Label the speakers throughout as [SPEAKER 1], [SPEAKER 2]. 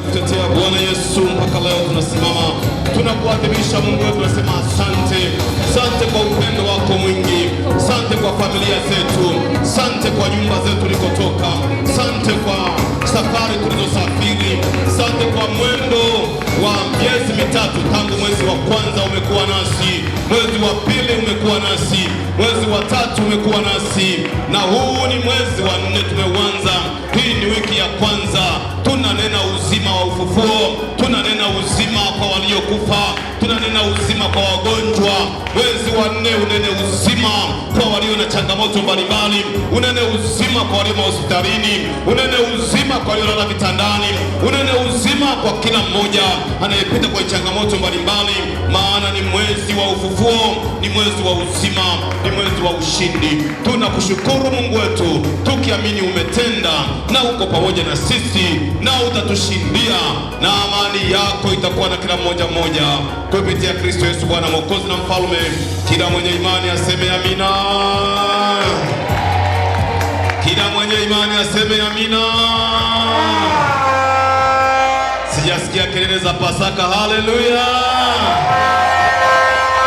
[SPEAKER 1] umetutetea Bwana Yesu, mpaka leo tunasimama tunakuadhimisha Mungu wetu, tunasema asante. Asante kwa upendo wako mwingi, asante kwa familia zetu, asante kwa nyumba zetu tulikotoka, asante kwa safari tulizosafiri, asante kwa mwendo wa miezi mitatu tangu mwezi wa kwanza umekuwa nasi, mwezi wa pili umekuwa nasi, mwezi wa tatu umekuwa nasi, na huu ni mwezi wa 4 tumeuanza. Hii ni wiki ya kwanza, tunanena uzima wa ufufuo, tunanena uzima kwa waliokufa, tunanena uzima kwa wagonjwa. Mwezi wa 4 unene uzima kwa walio na changamoto mbalimbali, unene uzima kwa walio hospitalini, unene uzima kwa walio lala vitandani, unene uzima kwa kila mmoja anayepita kwa changamoto mbalimbali, maana ni mwezi wa ufufuo, ni mwezi wa uzima, ni mwezi wa ushindi. Tunakushukuru Mungu wetu, tukiamini umetenda na uko pamoja na sisi na utatushindia, na amani yako itakuwa na kila mmoja mmoja kupitia Kristo Yesu Bwana Mwokozi na Mfalme. Kila mwenye imani aseme amina. Kila mwenye imani aseme amina. Sijasikia kelele za Pasaka. Haleluya,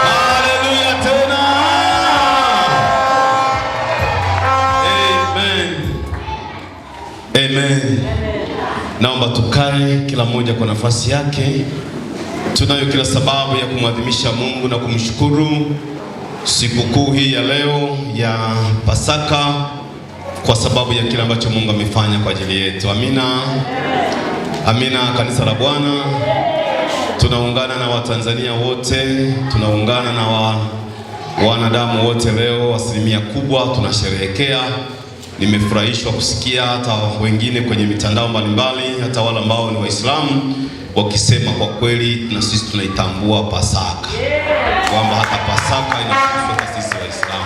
[SPEAKER 1] haleluya tena. Amen, amen. Naomba tukae kila mmoja kwa nafasi yake. Tunayo kila sababu ya kumwadhimisha Mungu na kumshukuru sikukuu hii ya leo ya Pasaka, kwa sababu ya kile ambacho Mungu amefanya kwa ajili yetu. Amina, amina. Kanisa la Bwana, tunaungana na Watanzania wote, tunaungana na wanadamu wote leo, asilimia kubwa tunasherehekea. Nimefurahishwa kusikia hata wengine kwenye mitandao mbalimbali, hata wale ambao ni Waislamu wakisema kwa kweli na sisi tunaitambua Pasaka, kwamba hata Pasaka inahusu sisi Waislamu.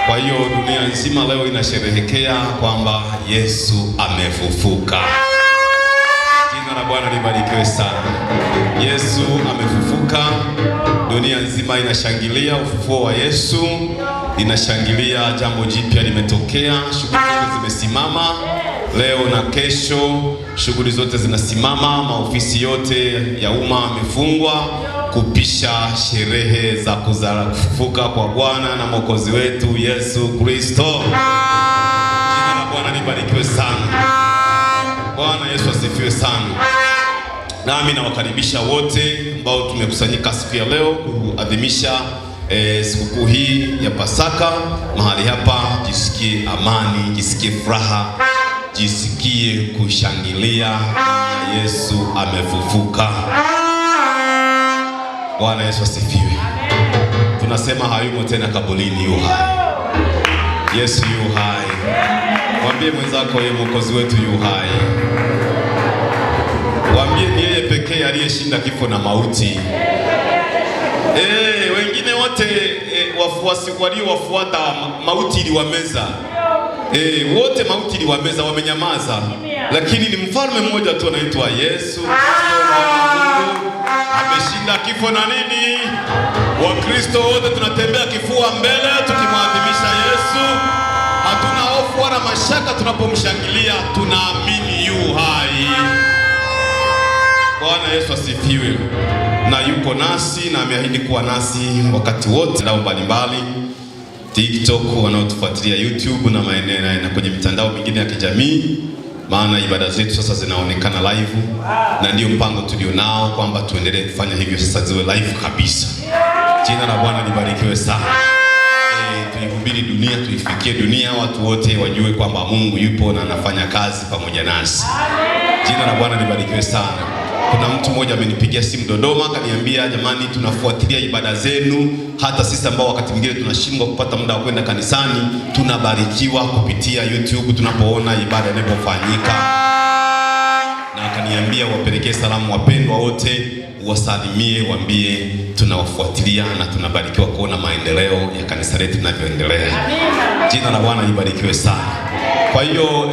[SPEAKER 1] Kwa hiyo dunia nzima leo inasherehekea kwamba Yesu amefufuka. Jina la Bwana libarikiwe sana. Yesu amefufuka. Dunia nzima inashangilia ufufuo wa Yesu, inashangilia jambo jipya limetokea. Shughuli zote zimesimama leo na kesho, shughuli zote zinasimama. Maofisi yote ya umma yamefungwa kupisha sherehe za kufufuka kwa Bwana na Mwokozi wetu Yesu Kristo. Jina la Bwana libarikiwe sana. Bwana Yesu asifiwe sana. Nami nawakaribisha wote ambao tumekusanyika siku ya leo kuadhimisha sikukuu hii ya Pasaka mahali hapa. Jisikie amani, jisikie furaha, jisikie kushangilia na Yesu amefufuka. Bwana Yesu asifiwe. Tunasema hayumo tena kaburini, yu hai. Yesu yu hai. Mwambie mwenzako yeye Mwokozi wetu yu hai. Mwambie ni yeye pekee aliyeshinda kifo na mauti. Wengine wote wafuasi waliowafuata mauti iliwameza. Wote mauti iliwameza, wamenyamaza. Lakini ni mfalme mmoja tu anaitwa Yesu ameshinda kifo na nini? Wakristo wote tunatembea kifua mbele tukimwadhimisha Yesu. Hatuna hofu wala mashaka tunapomshangilia, tunaamini yu hai. Bwana Yesu asifiwe. Na yuko nasi na ameahidi kuwa nasi wakati wote. Nao mbalimbali TikTok, wanaotufuatilia YouTube na maeneo na kwenye mitandao mingine ya kijamii, maana ibada zetu sasa zinaonekana live, na ndio mpango tulionao kwamba tuendelee kufanya hivyo sasa ziwe live kabisa. Jina la Bwana libarikiwe sana. Tuihubiri dunia, tuifikie dunia, watu wote wajue kwamba Mungu yupo na anafanya kazi pamoja nasi. Jina la Bwana libarikiwe sana. Kuna mtu mmoja amenipigia simu Dodoma, akaniambia jamani, tunafuatilia ibada zenu, hata sisi ambao wakati mwingine tunashindwa kupata muda wa kwenda kanisani, tunabarikiwa kupitia YouTube tunapoona ibada inapofanyika. Na akaniambia wapelekee salamu wapendwa wote, wasalimie, waambie tunawafuatilia na tunabarikiwa kuona maendeleo ya kanisa letu linavyoendelea. Jina la Bwana libarikiwe sana. Kwa hiyo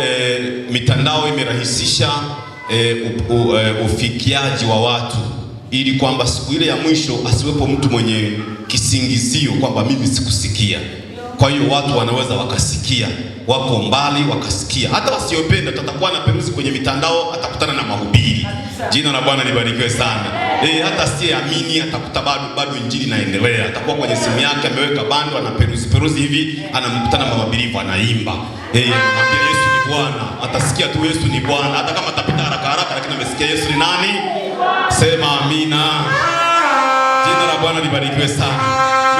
[SPEAKER 1] mitandao imerahisisha ufikiaji wa watu, ili kwamba siku ile ya mwisho asiwepo mtu mwenye kisingizio kwamba mimi sikusikia. Kwa hiyo watu wanaweza wakasikia, wako mbali wakasikia, hata wasiopenda tutakuwa na peruzi kwenye mitandao, atakutana na mahubiri. Jina la Bwana libarikiwe sana. Hata asiyeamini atakuta bado injili inaendelea, atakuwa kwenye simu yake ameweka bando, ana peruzi hivi, anamkutana na mahubiri anaimba. Anamwambia Yesu ni Bwana, atasikia tu Yesu ni Bwana, hata kama atapita haraka, lakini amesikia Yesu ni nani. Sema amina. Jina la Bwana libarikiwe sana.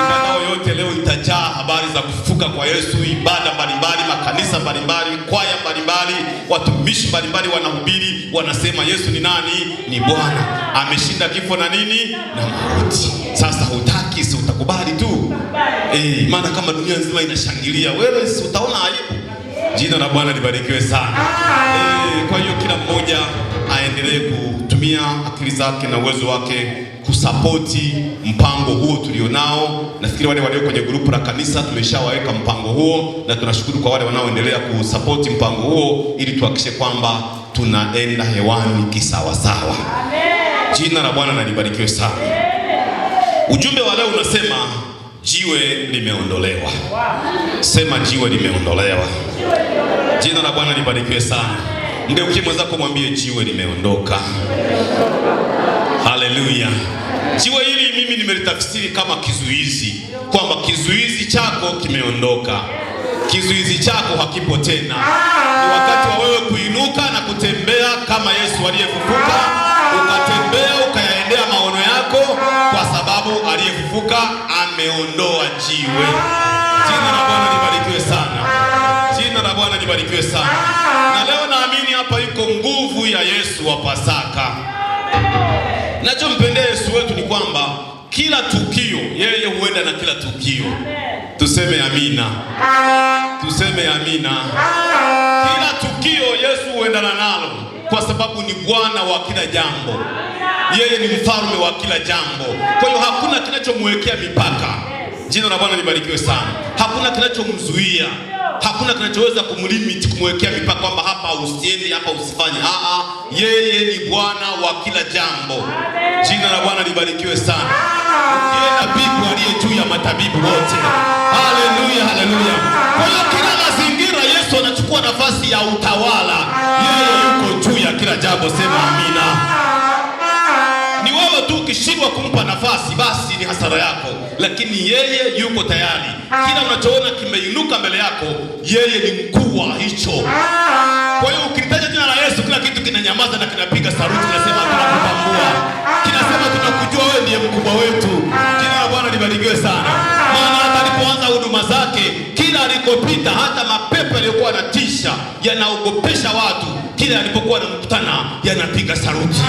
[SPEAKER 1] Mitandao yote leo itajaa habari za kufufuka kwa Yesu, ibada mbalimbali, makanisa mbalimbali, kwaya mbalimbali, watumishi mbalimbali wanahubiri, wanasema Yesu ni nani? Ni Bwana. Ameshinda kifo na nini? Na mauti. Sasa hutaki, si utakubali tu. Maana kama dunia nzima inashangilia, wewe si utaona aibu? Jina la Bwana libarikiwe sana. Kwa hiyo kila mmoja aendelee kutumia akili zake na uwezo wake kusapoti mpango huo tulionao. Nafikiri wale walio kwenye grupu la kanisa tumeshawaweka mpango huo, na tunashukuru kwa wale wanaoendelea kusapoti mpango huo ili tuhakikishe kwamba tunaenda hewani kisawasawa. Jina la Bwana libarikiwe sana. Ujumbe wa leo unasema jiwe limeondolewa. Sema jiwe limeondolewa. Jina la Bwana libarikiwe sana. Mgeukie mwenzako mwambie jiwe limeondoka. Haleluya. Jiwe hili mimi nimelitafsiri kama kizuizi, kwamba kizuizi chako kimeondoka. Kizuizi chako hakipo tena. Ni wakati wa wewe kuinuka na kutembea kama Yesu aliyefufuka, ukatembea ukayaendea maono yako, kwa sababu aliyefufuka ameondoa jiwe. Jina la Bwana libarikiwe sana. Jina la Bwana libarikiwe sana. Na leo naamini hapa iko nguvu ya Yesu wa Pasaka. Nachompendea Yesu wetu ni kwamba kila tukio yeye huenda na kila tukio. Tuseme amina. Tuseme amina. Kila tukio Yesu huendana nalo, kwa sababu ni Bwana wa kila jambo. Yeye ni mfalme wa kila jambo. Kwa hiyo hakuna kinachomwekea mipaka. Jina la Bwana libarikiwe sana. Hakuna kinachomzuia, hakuna kinachoweza kumlimit, kumwekea mipaka kwamba hapa usiende, hapa usifanye. Yeye ni Bwana wa kila jambo. Jina la Bwana libarikiwe sana. Yeye tabibu aliye juu ya matabibu wote. Haleluya, haleluya. Kwa hiyo kila mazingira Yesu anachukua nafasi ya utawala. Yeye yuko juu ya kila jambo. Sema amina. Ni wewe tu ukishindwa kumpa nafasi, basi ni hasara yako, lakini yeye yuko tayari. Kila unachoona kimeinuka mbele yako, yeye ni mkuu wa hicho. Kwa hiyo ukitaja jina la Yesu, kila kitu kinanyamaza na kinapiga saruti, kinasema tunakutambua, kinasema tunakujua, wewe ndiye mkubwa wetu. Jina la Bwana libarikiwe sana. Maana hata alipoanza huduma zake, kila alikopita, hata mapepo yaliyokuwa yanatisha, yanaogopesha watu, kila alipokuwa anamkutana yanapiga saruti,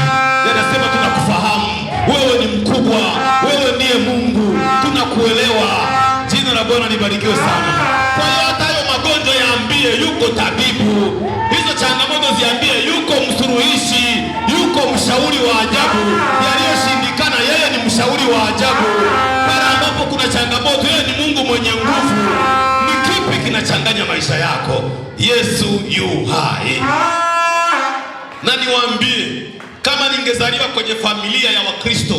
[SPEAKER 1] yanasema tunakufahamu, wewe ni mkubwa, wewe ndiye Mungu, tunakuelewa. Jina la Bwana libarikiwe sana. Kwa hiyo hata hayo magonjwa yaambie yuko tabibu, hizo changamoto ziambie yuko msuluhishi, yuko mshauri wa ajabu. Yaliyoshindikana, yeye ni mshauri wa ajabu. Pale ambapo kuna changamoto, yeye ni Mungu mwenye nguvu. Ni kipi kinachanganya maisha yako? Yesu yu hai. Na niwaambie, kama ningezaliwa kwenye familia ya Wakristo,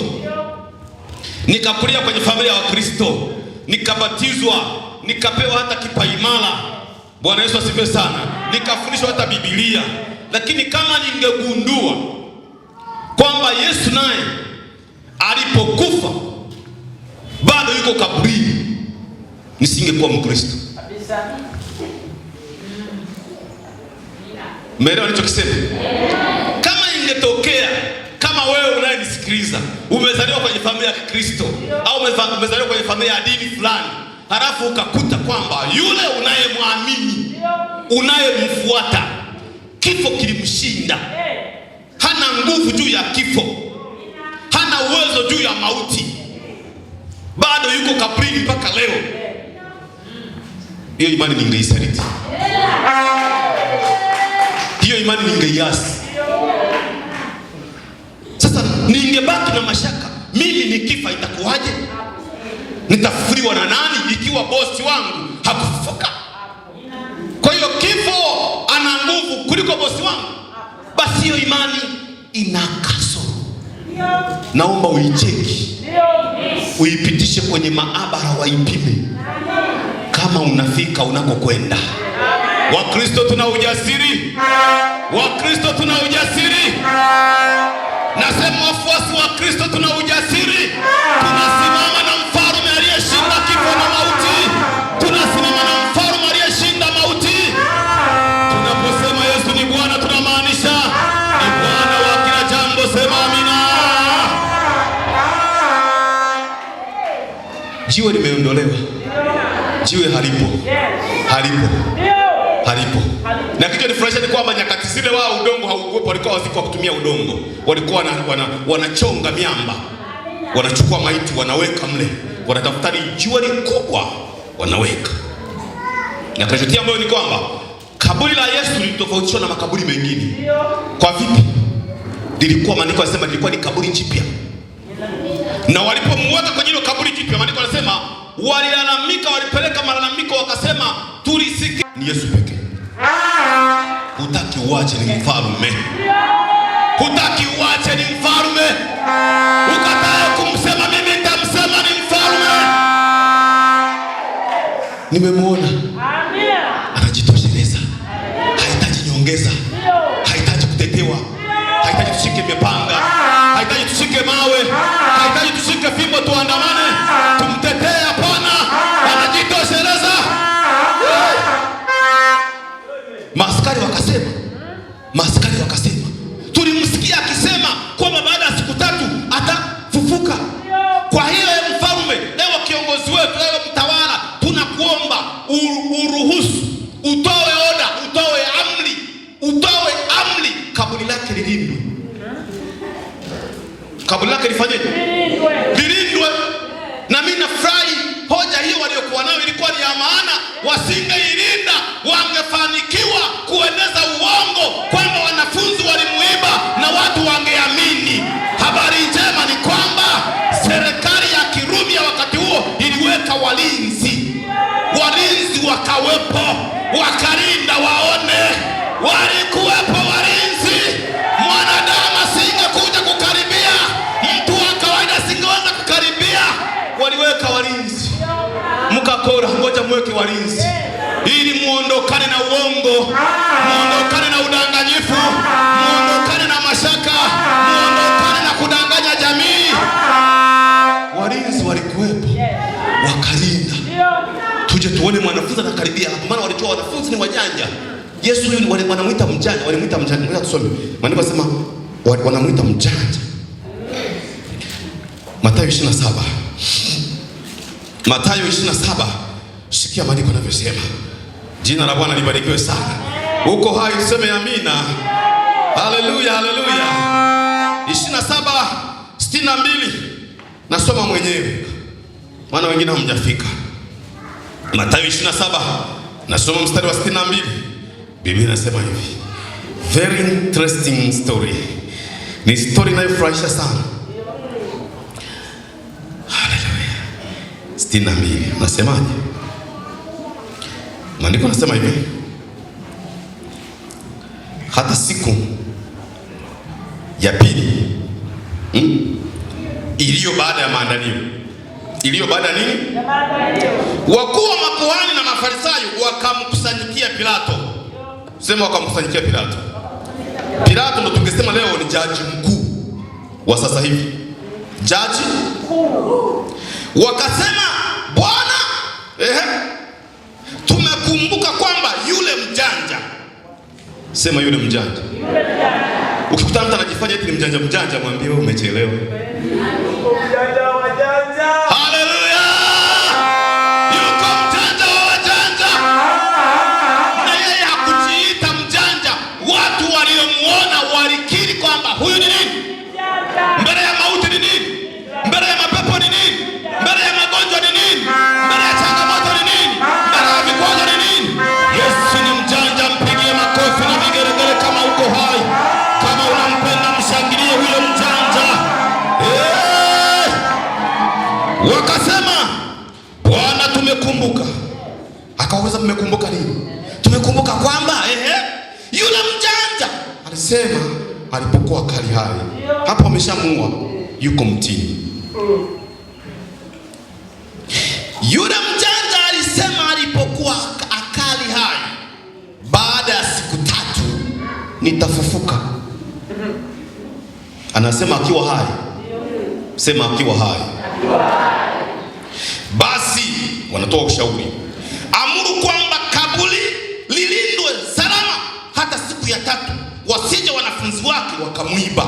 [SPEAKER 1] nikakulia kwenye familia ya Wakristo, nikabatizwa, nikapewa hata kipaimara, Bwana Yesu asifiwe sana, nikafundishwa hata Biblia, lakini kama ningegundua kwamba Yesu naye alipokufa bado yuko kaburini, nisingekuwa Mkristo. Umeelewa nilichokisema? Kama ingetokea kama wewe unayenisikiliza umezaliwa kwenye familia ya Kristo au umezaliwa kwenye familia ya dini fulani, halafu ukakuta kwamba yule unayemwamini, unayemfuata, kifo kilimshinda, hana nguvu juu ya kifo, hana uwezo juu ya mauti, bado yuko kaburini mpaka leo, hiyo imani ningeisaliti. Hiyo imani ningeiasi. Sasa ningebaki na mashaka, mimi nikifa itakuwaje? Nitafufuliwa na nani ikiwa bosi wangu hakufufuka? Kwa hiyo kifo ana nguvu kuliko bosi wangu. Basi hiyo imani ina kasoro. Naomba uicheki, uipitishe kwenye maabara waipime. Kama kama unafika unakokwenda. Wakristo tuna ujasiri. Wakristo tuna ujasiri. Nasema wafuasi wa Kristo tuna ujasiri. Tunasimama na mfalme aliyeshinda kifo na mauti. Tunasimama na mfalme aliyeshinda mauti. Tunaposema Yesu ni Bwana, tunamaanisha ni Bwana wa kila jambo. Sema amina. Jiwe limeondolewa. Jiwe halipo. Halipo. Halipo. Na kitu kinafurahisha ni kwamba nyakati zile wao udongo haukuwepo, walikuwa waziko kutumia udongo. Walikuwa wanachonga miamba. Wanachukua maiti wanaweka mle. Wanatafuta jiwe likubwa wanaweka. Na kinachotia moyo ni kwamba kaburi la Yesu lilitofautishwa na makaburi mengine. Kwa vipi? Lilikuwa, maandiko yanasema lilikuwa ni kaburi jipya. Na walipomweka kwenye hilo kaburi jipya, maandiko yanasema walilalamika, walipeleka malalamiko, wakasema tulisikia ni Yesu pekee. Hutaki uache ni mfalme. Hutaki uache ni mfalme. Ukatae kumsema mimi nitamsema ni mfalme. Nimemwona. Anajitosheleza. Hahitaji nyongeza. Hahitaji kutetewa. Hahitaji tushike mipanga. Hahitaji tushike mawe. Hahitaji tushike fimbo tuandamane tumtetee. Hapana. Anajitosheleza. Maaskari wakasema tulimsikia akisema kwamba baada ya siku 3 atafufuka. Kwa hiyo mfalme, ewe kiongozi wetu, ewe mtawala, tunakuomba uruhusu, utoe oda, utoe amri kaburi lake lilindwe. Kaburi lake lifanyeje? Lilindwe. Na mimi nafurahi hoja hiyo waliokuwa nayo ilikuwa ni ya maana. Wasingeilinda wangefanikiwa kueneza uongo kwamba wanafunzi walimuiba na watu wangeamini. Habari njema ni kwamba serikali ya Kirumi ya wakati huo iliweka walinzi. Walinzi wakawepo, wakalinda waone. Walikuwepo walinzi. Mwanadamu asingekuja kukaribia, mtu wa kawaida asingeweza kukaribia. Waliweka walinzi. Mkakora, ngoja mweke walinzi ili muondokane na uongo, muondokane na udanganyifu, muondokane na mashaka, muondokane na kudanganya jamii. Walinzi walikuwepo, wakalinda. Tuje tuone mwanafunzi anakaribia hapo, maana walijua wanafunzi ni wajanja. Yesu huyu wanamuita mjanja, walimuita mjanja. Ngoja tusome. Maandiko yanasema wanamuita mjanja. Mathayo 27. Mathayo 27. Sikia maandiko yanavyosema. Jina la Bwana libarikiwe sana. Uko hai useme amina. Haleluya, haleluya. 27:62. Nasoma mwenyewe, maana wengine hamjafika. Mathayo 27 nasoma mstari wa 62. Biblia inasema hivi. Very interesting story. Ni story inayofurahisha sana. Haleluya. 62. Nasemaje? Maandiko nasema hivi. Hata siku ya pili iliyo baada ya maandalio. Iliyo baada ya nini? Ya maandalio. Wakuu wa makuhani na Mafarisayo wakamkusanyikia Pilato. Sema wakamkusanyikia Pilato. Pilato ndo tungesema leo ni jaji mkuu wa sasa hivi. Jaji mkuu. Wakasema, Bwana, tumekumbuka kwamba yule mjanja. Sema yule mjanja. Ukikuta mtu anajifanya eti ni mjanja, mwambie wewe umechelewa. Haleluya! Yuko mjanja wa wajanja. Na yeye hakujiita mjanja. Watu waliomuona walikiri kwamba huyu ni nini? Mbele ya mauti ni nini? Mbele ya mapepo ni nini? Mbele ya magonjwa ni nini? Mbele ya changamoto ni nini? Mbele ya vikwazo ni nini? Yesu ni mjanja, mpigie makofi na vigelegele kama uko hai. Kama unampenda mshangilie huyo mjanja. Wakasema, Bwana tumekumbuka. Akawauliza, mmekumbuka nini? Tumekumbuka kwamba yule mjanja alisema alipokuwa kali hai. Hapo ameshamuua, yuko mtini. Yule mjanja alisema alipokuwa nitafufuka. Anasema akiwa hai. Sema akiwa hai. Basi wanatoa ushauri, amuru kwamba kaburi lilindwe salama hata siku ya tatu, wasije wanafunzi wake wakamwiba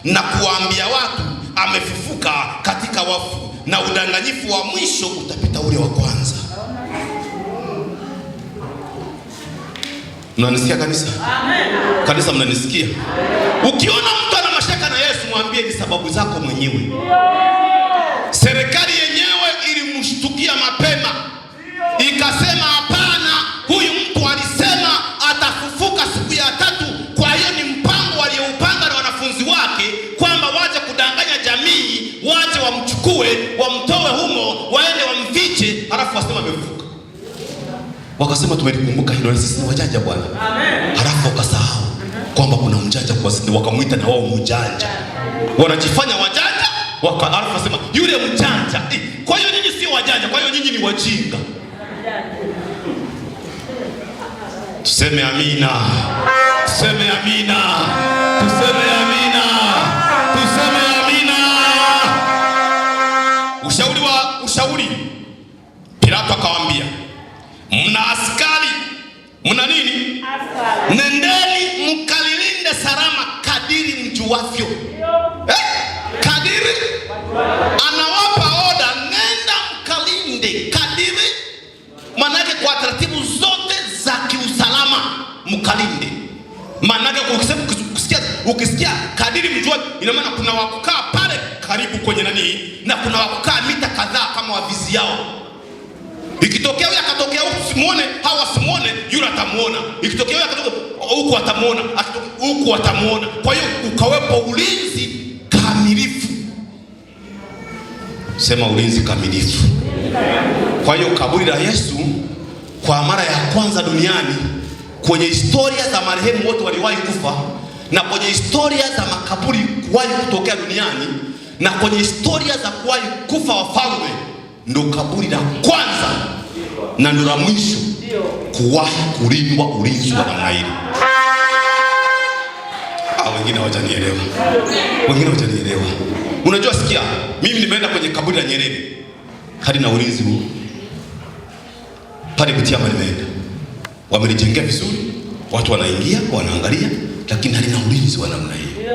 [SPEAKER 1] na kuwaambia watu amefufuka katika wafu, na udanganyifu wa mwisho utapita ule wa kwanza. Mnanisikia kanisa? Amen. Kanisa mnanisikia? Ukiona mtu ana mashaka na Yesu, mwambie ni sababu zako mwenyewe. Serikali yenyewe ilimshtukia mapema, ikasema hapana, huyu mtu alisema atafufuka siku ya tatu. Kwa hiyo ni mpango walioupanga na wanafunzi wake kwamba waje kudanganya jamii, waje wamchukue, wamtoe humo, waende wamfiche, halafu wasema amefufuka. Wakasema tumelikumbuka hilo, sisi ni wajanja bwana. Amen. Halafu wakasahau kwamba kuna mjanja kwa sisi, wakamuita na wao mjanja. Wanajifanya wajanja, halafu wasema yule mjanja. Kwa hiyo nyinyi sio wajanja, kwa hiyo nyinyi ni wajinga. Tuseme amina. Tuseme amina. Tuseme amina. Tuseme amina. Ushauri. Pilato akawaambia, mna askari, mna nini? Askari. Nendeni mkalilinde salama kadiri mjuavyo. Kadiri anawapa oda, nenda mkalinde kadiri, manake kwa taratibu zote za kiusalama mkalinde. Manake ukisikia kadiri mjuavyo, ina maana kuna wakukaa pale karibu kwenye nani, na kuna wakukaa mita kadhaa kama wavizi yao. Ikitokea huyu akatokea huku simuone, hawa simuone, yule atamuona. Ikitokea huyu akatokea huku atamuona, huku atamuona. Kwa hiyo ukawepo ulinzi kamilifu. Sema ulinzi kamilifu. Kwa hiyo kaburi la Yesu kwa mara ya kwanza duniani, kwenye historia za marehemu wote waliwahi kufa, na kwenye historia za makaburi kuwahi kutokea duniani, na kwenye historia za kuwahi kufa wafalme, ndo kaburi la kwanza na ndo la mwisho kuwahi kulindwa ulinzi wa namna hili. Wengine hawajanielewa. Unajua, sikia, mimi nimeenda kwenye kaburi la Nyerere, hadi na ulinzi huu pale Butiama nimeenda. Wamelijengea vizuri, watu wanaingia, wanaangalia, lakini halina ulinzi wa namna hii.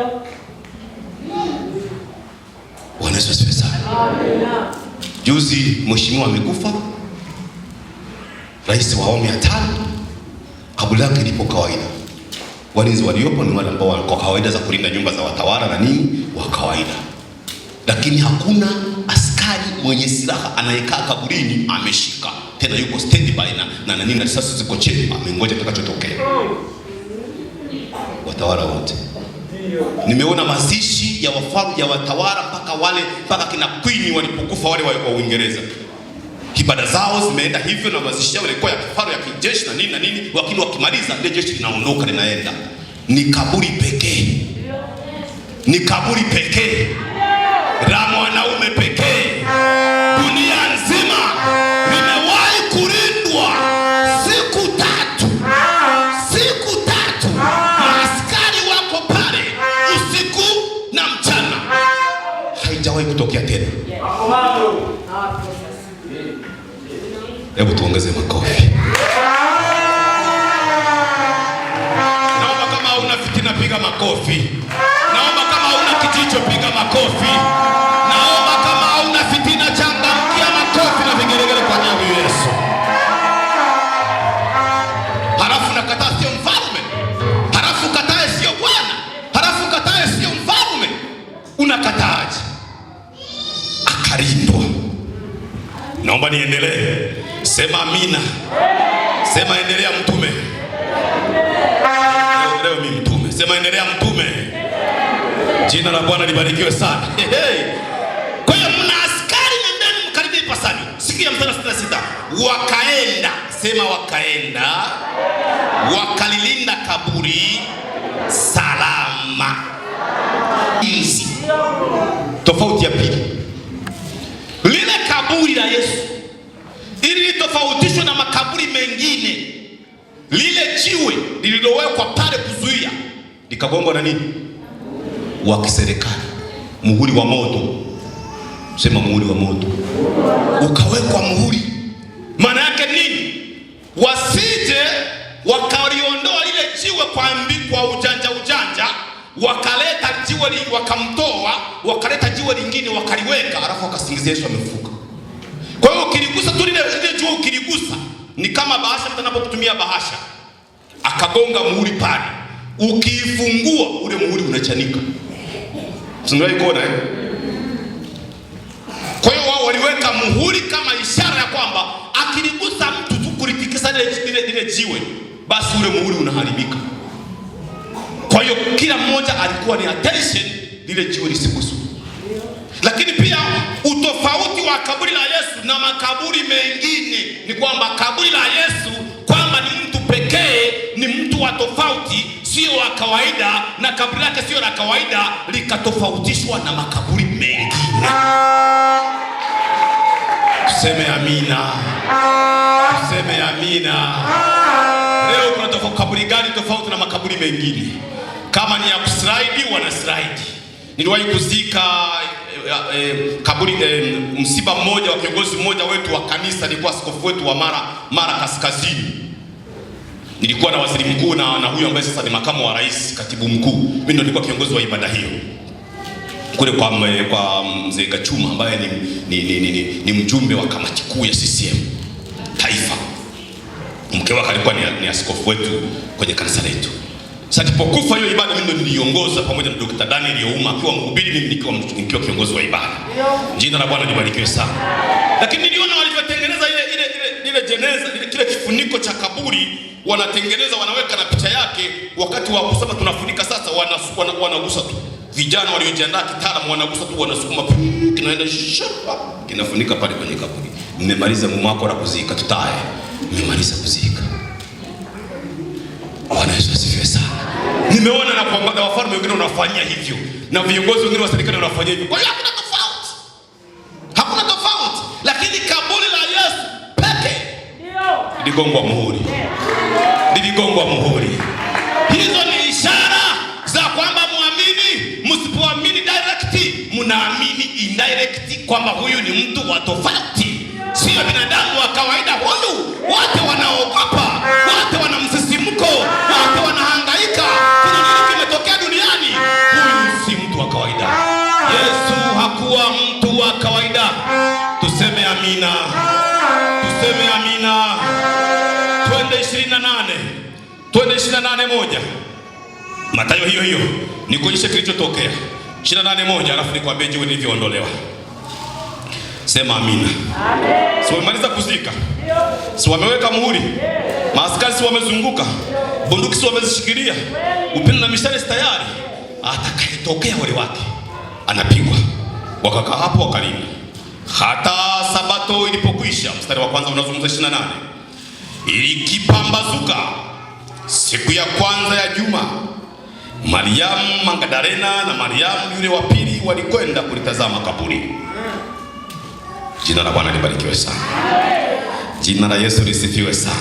[SPEAKER 1] Bwana Yesu asifiwe sana. Juzi mheshimiwa amekufa, rais wa awamu ya 5, kaburi lake lipo kawaida. Walinzi waliopo ni wale ambao kwa kawaida za kulinda nyumba za watawala na nini wa kawaida. Lakini hakuna askari mwenye silaha anayekaa kaburini ameshika. Tena yuko standby na nini, na risasi ziko chini, amengoja kitakachotokea. Watawala wote. Nimeona mazishi ya wafalme ya watawala mpaka kina Queen walipokufa wale wa Uingereza. Ibada zao zimeenda hivyo, na mazishi yao ilikuwa ya kifaro ya kijeshi na nini, lakini wakimaliza ile jeshi linaondoka linaenda. Ni kaburi pekee. Ni kaburi pekee la mwanaume pekee dunia nzima limewahi kulindwa siku tatu. Maaskari wako pale usiku na mchana. Haijawahi kutokea tena. Hebu tuongeze makofi. Naomba kama hauna fitina piga makofi. Naomba kama hauna kijicho piga makofi. Naomba kama hauna fitina changamkia makofi na vigelegele kwa jina la Yesu. Halafu nakataa sio mfalme. Halafu katae sio bwana. Halafu katae sio mfalme. Unakataaje? Akarindwa. Naomba niendelee. Sema amina. Sema endelea mtume. Leo mimi mtume. Sema endelea mtume. Jina la Bwana libarikiwe sana. Kwa hiyo mna askari, nendeni mkaribie ipasavyo. Siku ya mstari 66 wakaenda. Sema wakaenda. Wakalilinda kaburi salama. Tofauti ya pili, lile kaburi la Yesu ili litofautishwe na makaburi mengine, lile jiwe lililowekwa pale kuzuia likagongwa na nini? Wa kiserikali, muhuri wa moto. Sema muhuri wa moto. Ukawekwa muhuri. Maana yake nini? Wasije wakaliondoa lile jiwe kwa ujanja, wakaleta jiwe wakamtoa, wakaleta jiwe lingine wakaliweka, alafu wakasingizia Yesu amefufuka. Kwa hiyo ukiligusa tu lile jiwe, ukiligusa ni kama bahasha, mtu anapotumia bahasha akagonga muhuri pale, ukiifungua ule muhuri unachanika. Tunawahi kuona Kwa hiyo wao waliweka muhuri kama ishara ya kwamba akiligusa mtu tu kulitikisa lile jiwe, basi ule muhuri unaharibika. Kwa hiyo kila mmoja alikuwa ni attention lile jiwe lisiguswe. Lakini pia utofauti wa kaburi la Yesu na makaburi mengine ni kwamba kaburi la Yesu kwamba ni mtu pekee, ni mtu wa tofauti, sio wa kawaida, na kaburi lake sio la kawaida, likatofautishwa na makaburi mengine. Tuseme amina. Tuseme amina. Leo kuna kaburi gani tofauti na makaburi mengine? Kama ni ya kuslide, wana slide. Niliwahi kuzika kaburi msiba mmoja wa kiongozi mmoja wetu wa kanisa, alikuwa askofu wetu wa Mara Kaskazini. Nilikuwa na waziri mkuu na huyu ambaye sasa ni makamu wa rais, katibu mkuu. Mimi ndio nilikuwa kiongozi wa ibada hiyo. Kule kwa mzee Gachuma ambaye ni mjumbe wa kamati kuu ya CCM taifa. Mke wake alikuwa ni askofu wetu kwenye kanisa letu. Sasa tulipokufa hiyo ibada, mimi ndio niliongoza pamoja na Dr. Daniel Youma akiwa mhubiri, mimi nikiwa kiongozi wa ibada. Jina la Bwana libarikiwe sana. Lakini niliona walivyotengeneza ile jeneza, kile kifuniko cha kaburi, wanatengeneza, wanaweka na picha yake. Wakati wa kusema tunafunika sasa, wanagusa tu. Vijana waliojiandaa kitaalamu wanagusa tu, wanasukuma, kinaenda shapa, kinafunika pale kwenye kaburi. Nimemaliza mwako na kuzika, tutaye. Nimemaliza kuzika. Bwana Yesu asifiwe sana. Nimeona na kwa wafalme wengine wanafanyia hivyo, na viongozi wengine wa serikali wanafanyia hivyo. Kwa hiyo hakuna tofauti. Hakuna tofauti. Lakini kaburi la Yesu pekee liligongwa muhuri. Liligongwa muhuri. Hizo ni ishara za kwamba muamini, msipoamini direct, mnaamini indirect kwamba huyu ni mtu wa tofauti. Sio binadamu wa kawaida huyu. Wote wanaogopa, wote wana msisimko, wote wanahangaika. Kuna nini kimetokea duniani? Huyu si mtu wa kawaida. Yesu hakuwa mtu wa kawaida. Tuseme amina. Tuseme amina. Twende 28. Twende 28:1. Mathayo hiyo. Nikuonyeshe kilichotokea. 28:1, alafu nikwambie jiwe lilivyoondolewa. Sema amina. Amen. Si wamemaliza kuzika? Si wameweka muhuri? Maaskari si wamezunguka? Bunduki si wamezishikilia? Upinde na mishale tayari. Atakayetokea wale wake anapigwa. Wakakaa hapo wakalinda. Hata Sabato ilipokwisha, mstari wa kwanza unazungumza 28. Ilikipambazuka siku ya kwanza ya juma, Mariamu Magdalena na Mariamu yule wa pili walikwenda kulitazama kaburi. Jina la Bwana libarikiwe sana. Jina la Yesu lisifiwe sana.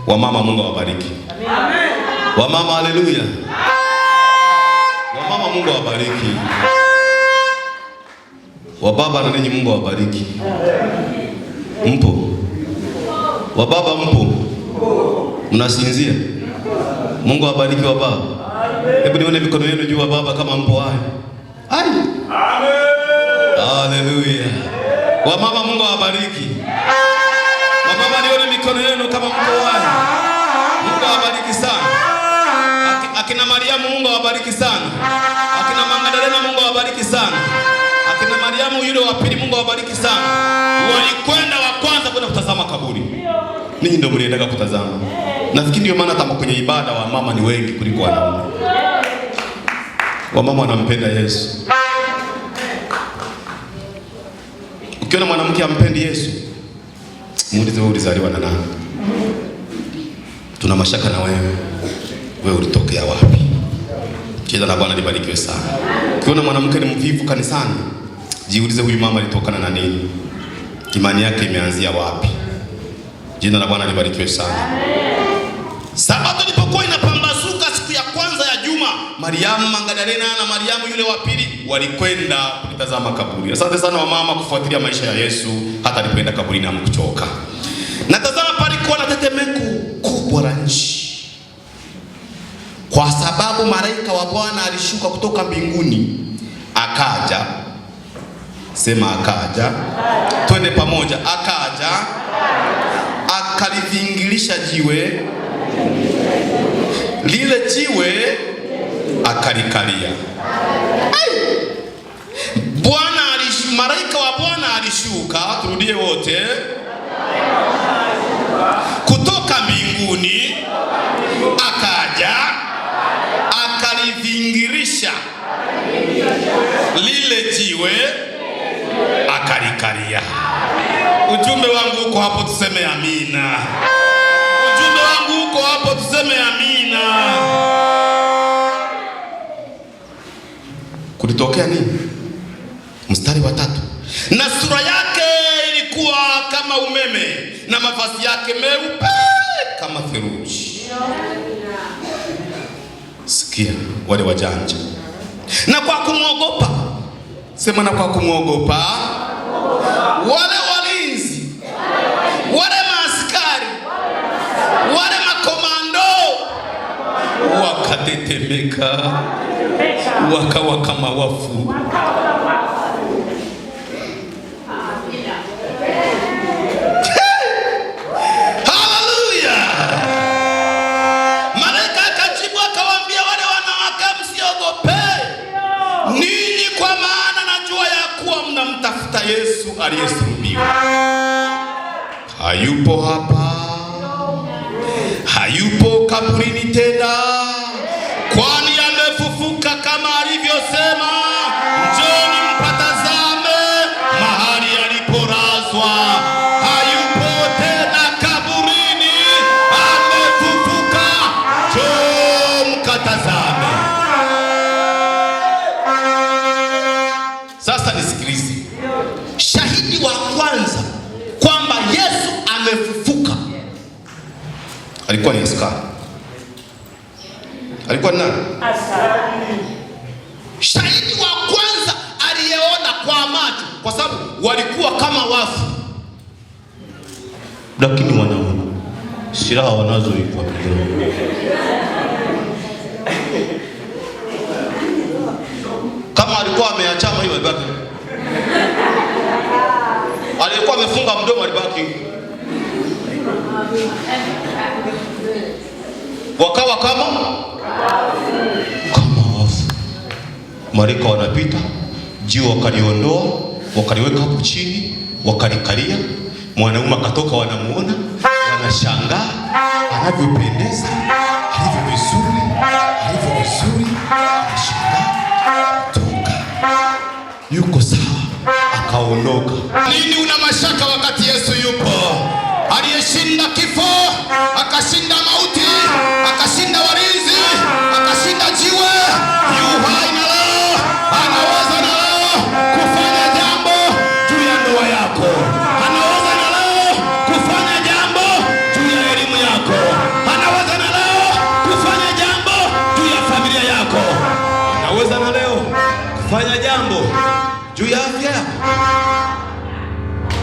[SPEAKER 1] Wamama, Mungu awabariki. Amen. Wamama, haleluya. Wamama, Mungu awabariki. Wababa na ninyi Mungu awabariki. Mpo? Wababa mpo? Mnasinzia? Mungu awabariki wababa. Hebu nione mikono yenu juu wababa kama mpo hai. Hai. Amen. Haleluya. Wamama, Mungu awabariki. Wamama, nione mikono yenu kama mko hai. Mungu awabariki sana. Akina Mariamu, Mungu awabariki sana. Akina Magdalena, Mungu awabariki sana. Akina Mariamu yule wa pili, Mungu awabariki sana. Walikwenda wa kwanza kwenda kutazama kaburi. Ninyi ndio mliendaga kutazama. Nafikiri ndio maana hata kwenye ibada wa mama ni wengi kuliko wanaume. Wamama wanampenda Yesu. Ukiona mwanamke ampendi Yesu, muulize wewe ulizaliwa na nani? Tuna mashaka na wewe. Wewe ulitokea wapi? Jina la Bwana libarikiwe sana. Ukiona mwanamke ni mvivu kanisani, jiulize huyu mama alitokana na nini? Imani yake imeanzia wapi? Jina la Bwana libarikiwe sana. Sabato ilipokuwa inapambazuka siku ya kwanza ya juma, Mariamu Magdalena na Mariamu yule wa pili walikwenda kulitazama kaburi. Asante sana wamama kufuatilia maisha ya Yesu hata alipoenda kaburini hamkuchoka. Na tazama, palikuwa na tetemeko kubwa la nchi, kwa sababu malaika wa Bwana alishuka kutoka mbinguni. Akaja, sema akaja, twende pamoja. Akaja, akalivingilisha jiwe, lile jiwe akalikalia. Malaika wa Bwana alishuka, turudie wote, kutoka mbinguni. Akaja, akalivingirisha lile jiwe, akalikalia. Ujumbe wangu uko hapo, tuseme amina. Ujumbe wangu uko hapo, tuseme amina. Kulitokea nini? Mstari wa 3. Na sura yake ilikuwa kama umeme, na mavazi yake meupe kama theluji. Sikia wale wajanja. Na kwa kumwogopa, sema na kwa kumwogopa, wale walinzi, wale maaskari, wale makomando wakatetemeka, wakawa kama wafu. Haleluya! Malaika akajibu akawaambia wale wanawake, msiogope ninyi, kwa maana najua ya kuwa mnamtafuta Yesu aliyesulubiwa. Hayupo hapa, hayupo kaburini tena, kwani amefufuka kama alivyosema. Njoni mpatazame mahali aliporazwa. Hayupo tena kaburini, amefufuka. Njoo mkatazame. Sasa nisikilize. Shahidi wa kwanza kwamba Yesu amefufuka alikuwa ni askari. Alikuwa nani? Askari. Shahidi wa kwanza aliyeona kwa macho, kwa sababu walikuwa kama wafu, lakini wanaona silaha wanazo iko. Kama alikuwa ameachama hiyo alibaki, alikuwa amefunga mdomo alibaki, wakawa kama wafu. Malaika wanapita, jiwe wakaliondoa, wakaliweka hapo chini, wakalikalia. Mwanaume akatoka, wanamuona, wanashangaa anavyopendeza, alivyo vizuri, anashangaa, toka yuko sawa, akaondoka. Nini una mashaka wakati Yesu yupo? Aliyeshinda kifo, akashinda mauti, akashinda walinzi, akashinda jiwe, yu hai na leo anaweza na leo kufanya jambo juu ya ndoa yako. Anaweza na leo kufanya jambo juu ya elimu yako. Anaweza na leo kufanya jambo juu ya familia yako. Anaweza na leo kufanya jambo juu ya afya yako.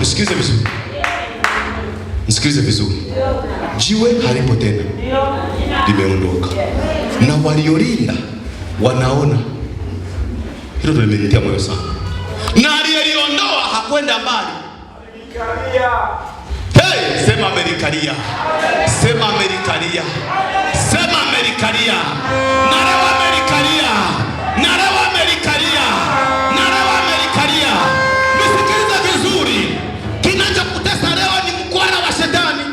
[SPEAKER 1] Msikilize vizuri. Msikilize vizuri. Jiwe halipo tena, limeondoka, na waliolinda wanaona. Hilo ndio limenitia moyo sana. Na aliyeliondoa hakwenda mbali. Hey, sema Amerikalia. Sema Amerikalia. Sema Amerikalia. Na leo Amerikalia. Na leo Amerikalia. Na leo Amerikalia. Msikilize vizuri. Kinachokutesa leo ni mkwara wa shetani.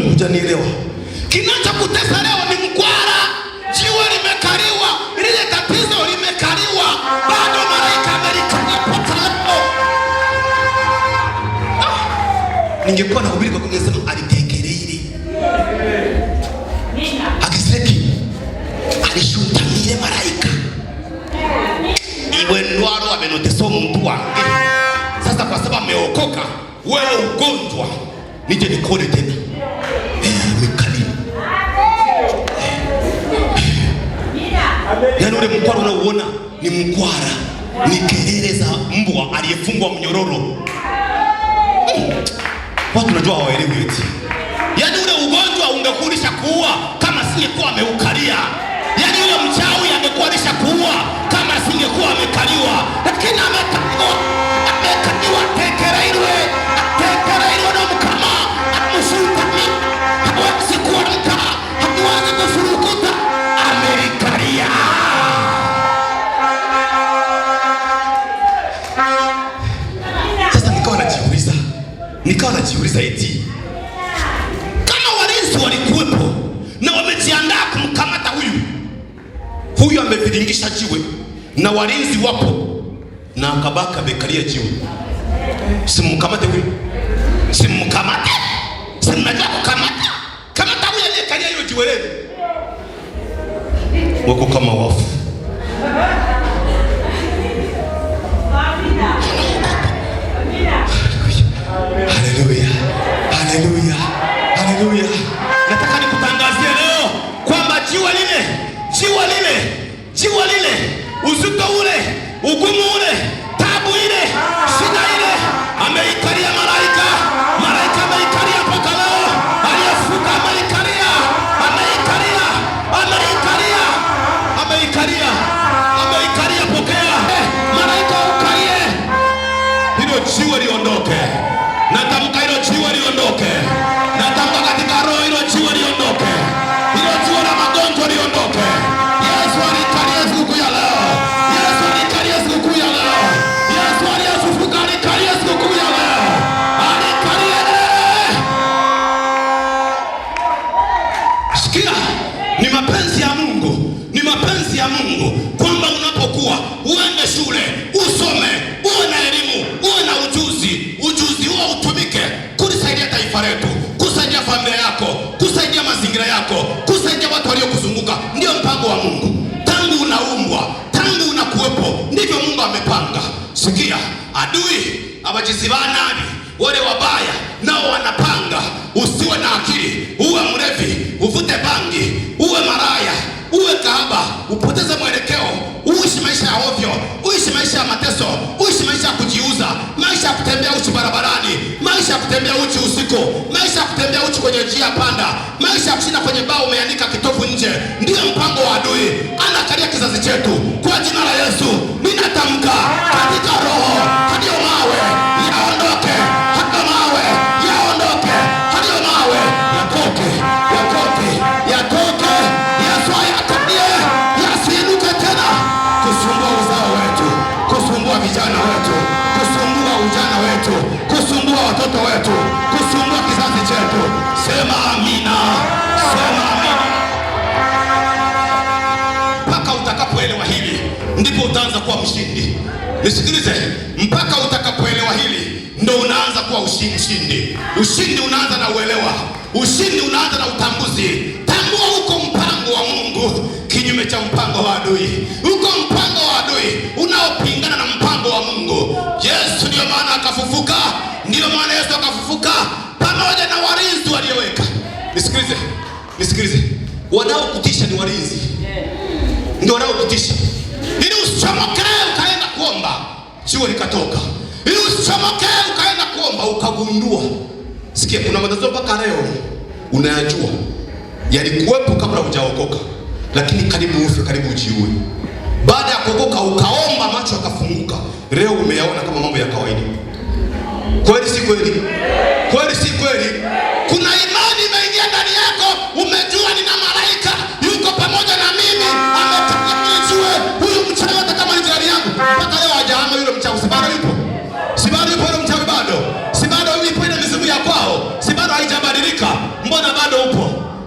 [SPEAKER 1] Hujanielewa. Kinachokutesa leo ni mkwara. Jiwe limekaliwa. Lile tatizo limekaliwa. Bado malaika amelikalia pota leo. Ningekuwa na hubiri kwa kungesema alitekelele. Akiseki alishutamile malaika. Iwe ndwaro amenoteso mtu wangu. Sasa kwa sababu ameokoka, wewe ugonjwa nije nikone tena. Amekalia. Yaani ule mkwara unaoona ni mkwara, ni kelele za mbwa aliyefungwa mnyororo. Watu najua hawaelewi eti. Yaani ule ugonjwa ungekulisha kuua kama singekuwa ameukalia. Yaani ule mchawi angekuwa alishakuua kama singekuwa amekaliwa. Lakini amekaliwa tekelezwe na mkama msukami. Hawezi kuamka, hawezi kufurukuta. Amerikalia. Sasa nikawa najiuliza eti kama walinzi walikuwepo na wamejiandaa kumkamata huyu ameviringisha jiwe na walinzi wapo na akabaka amekalia jiwe, simkamate huyu, simkamate, simnajua kukamata, kamata huyu aliyekalia hiyo jiwe lenu. Wako kama wafu. Haleluya, haleluya, haleluya. Nataka nikutangazie leo kwamba jiwe lile, uzito ule, ugumu ule, tabu ile, shida ile, ameikalia malaika ameikalia mpaka leo, aliyefuka ameikalia, pokea. Malaika ukalie, hilo jiwe liondoke. Natamka hilo jiwe liondoke. Natamka katika roho hilo jiwe liondoke. Hilo jiwe la magonjwa liondoke. Yesu alikalia siku ya leo. Yesu alikalia siku ya leo. Yesu aliyefufuka alikalia siku ya leo. Alikalia. Sikia, ni mapenzi ya Mungu. Ni mapenzi ya Mungu kwamba unapokuwa uende shule, usome, uwe na elimu, uwe na ujuzi huo utumike kulisaidia taifa letu, kusaidia familia yako, kusaidia mazingira yako, kusaidia watu waliokuzunguka. Ndio mpango wa Mungu. Tangu unaumbwa, tangu unakuwepo, ndivyo Mungu amepanga. Sikia, adui abajizibanabi wale wabaya nao wanapanga usiwe na akili, uwe mlevi, uvute bangi, uwe maraya, uwe kahaba, upoteze mwelekeo, uishi maisha ya ovyo, uishi maisha ya mateso, uishi maisha ya kujiuza, maisha ya kutembea uchi barabarani, maisha ya kutembea uchi usiku, maisha ya kutembea uchi kwenye njia panda, maisha ya kushinda kwenye bao umeanika kitovu nje. Ndio mpango wa adui. Anakalia kizazi chetu. Kwa jina la Yesu ninatamka katika roho, hadi mawe yaondoke, hadi mawe yaondoke, hadi mawe yatoke. Yesu ayakabie, yasiinuke tena kusumbua uzao wetu, kusumbua vijana wetu, kusumbua ujana wetu, kusumbua watoto wetu, kusumbua kizazi chetu. Sema amina, sema amina. Mpaka utakapoelewa hili ndipo utaanza kuwa mshindi. Nisikilize, mpaka utakapoelewa hili ndio unaanza kuwa ushindi. Ushindi unaanza na uelewa. Ushindi unaanza na utambuzi. Tambua uko mpango wa Mungu kinyume cha mpango wa adui. Uko mpango wa adui unaopingana na mpango wa Mungu. Yesu ndio maana akafufuka. Ndio maana Yesu akafufuka pamoja na walinzi walioweka. Nisikilize. Wanaokutisha ni walinzi. Ndio wanaokutisha. Ili usichomoke ukaenda kuomba, jiwe likatoka. Ili usichomoke ukaenda kuomba ukagundua. Sikia, kuna matatizo mpaka leo unayajua yalikuwepo kabla hujaokoka, lakini karibu ufe, karibu ujiue. Baada ya kuokoka ukaomba, macho yakafunguka, leo umeyaona kama mambo ya kawaida. Kweli si kweli? Kweli si kweli? Kuna imani imeingia ndani yako, umejua nina malaika yuko pamoja na mimi, ametakatifiwe huyu mchawi hata kama ni jirani yangu. Mpaka leo hajahama yule mchawi, si bado yupo? Si bado yupo yule mchawi bado? Si bado yupo ile mizimu ya kwao? Si bado haijabadilika? Mbona bado upo?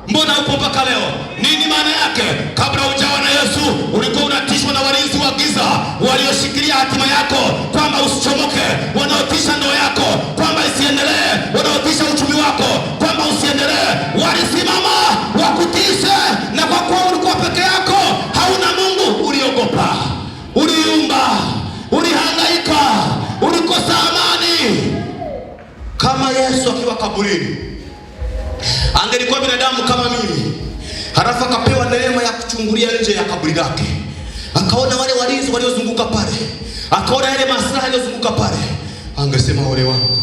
[SPEAKER 1] Mbona upo mpaka leo? Nini maana yake? Kabla hujawa na Yesu ulikuwa unatishwa na walinzi wa giza walioshikilia hatima yako kwamba usichomoke, wanaotisha ndoa yako kwamba isiendelee, wanaotisha uchumi wako kwamba usiendelee. Walisimama wakutishe, na kwa kuwa ulikuwa peke yako, hauna Mungu, uliogopa, uliumba, ulihangaika, ulikosa amani. Kama Yesu akiwa kaburini. Angelikuwa binadamu kama mimi, halafu akapewa neema ya kuchungulia nje ya kaburi lake, akaona wale walinzi waliozunguka pale, akaona yale maslaha yaliyozunguka pale, angesema ole wangu,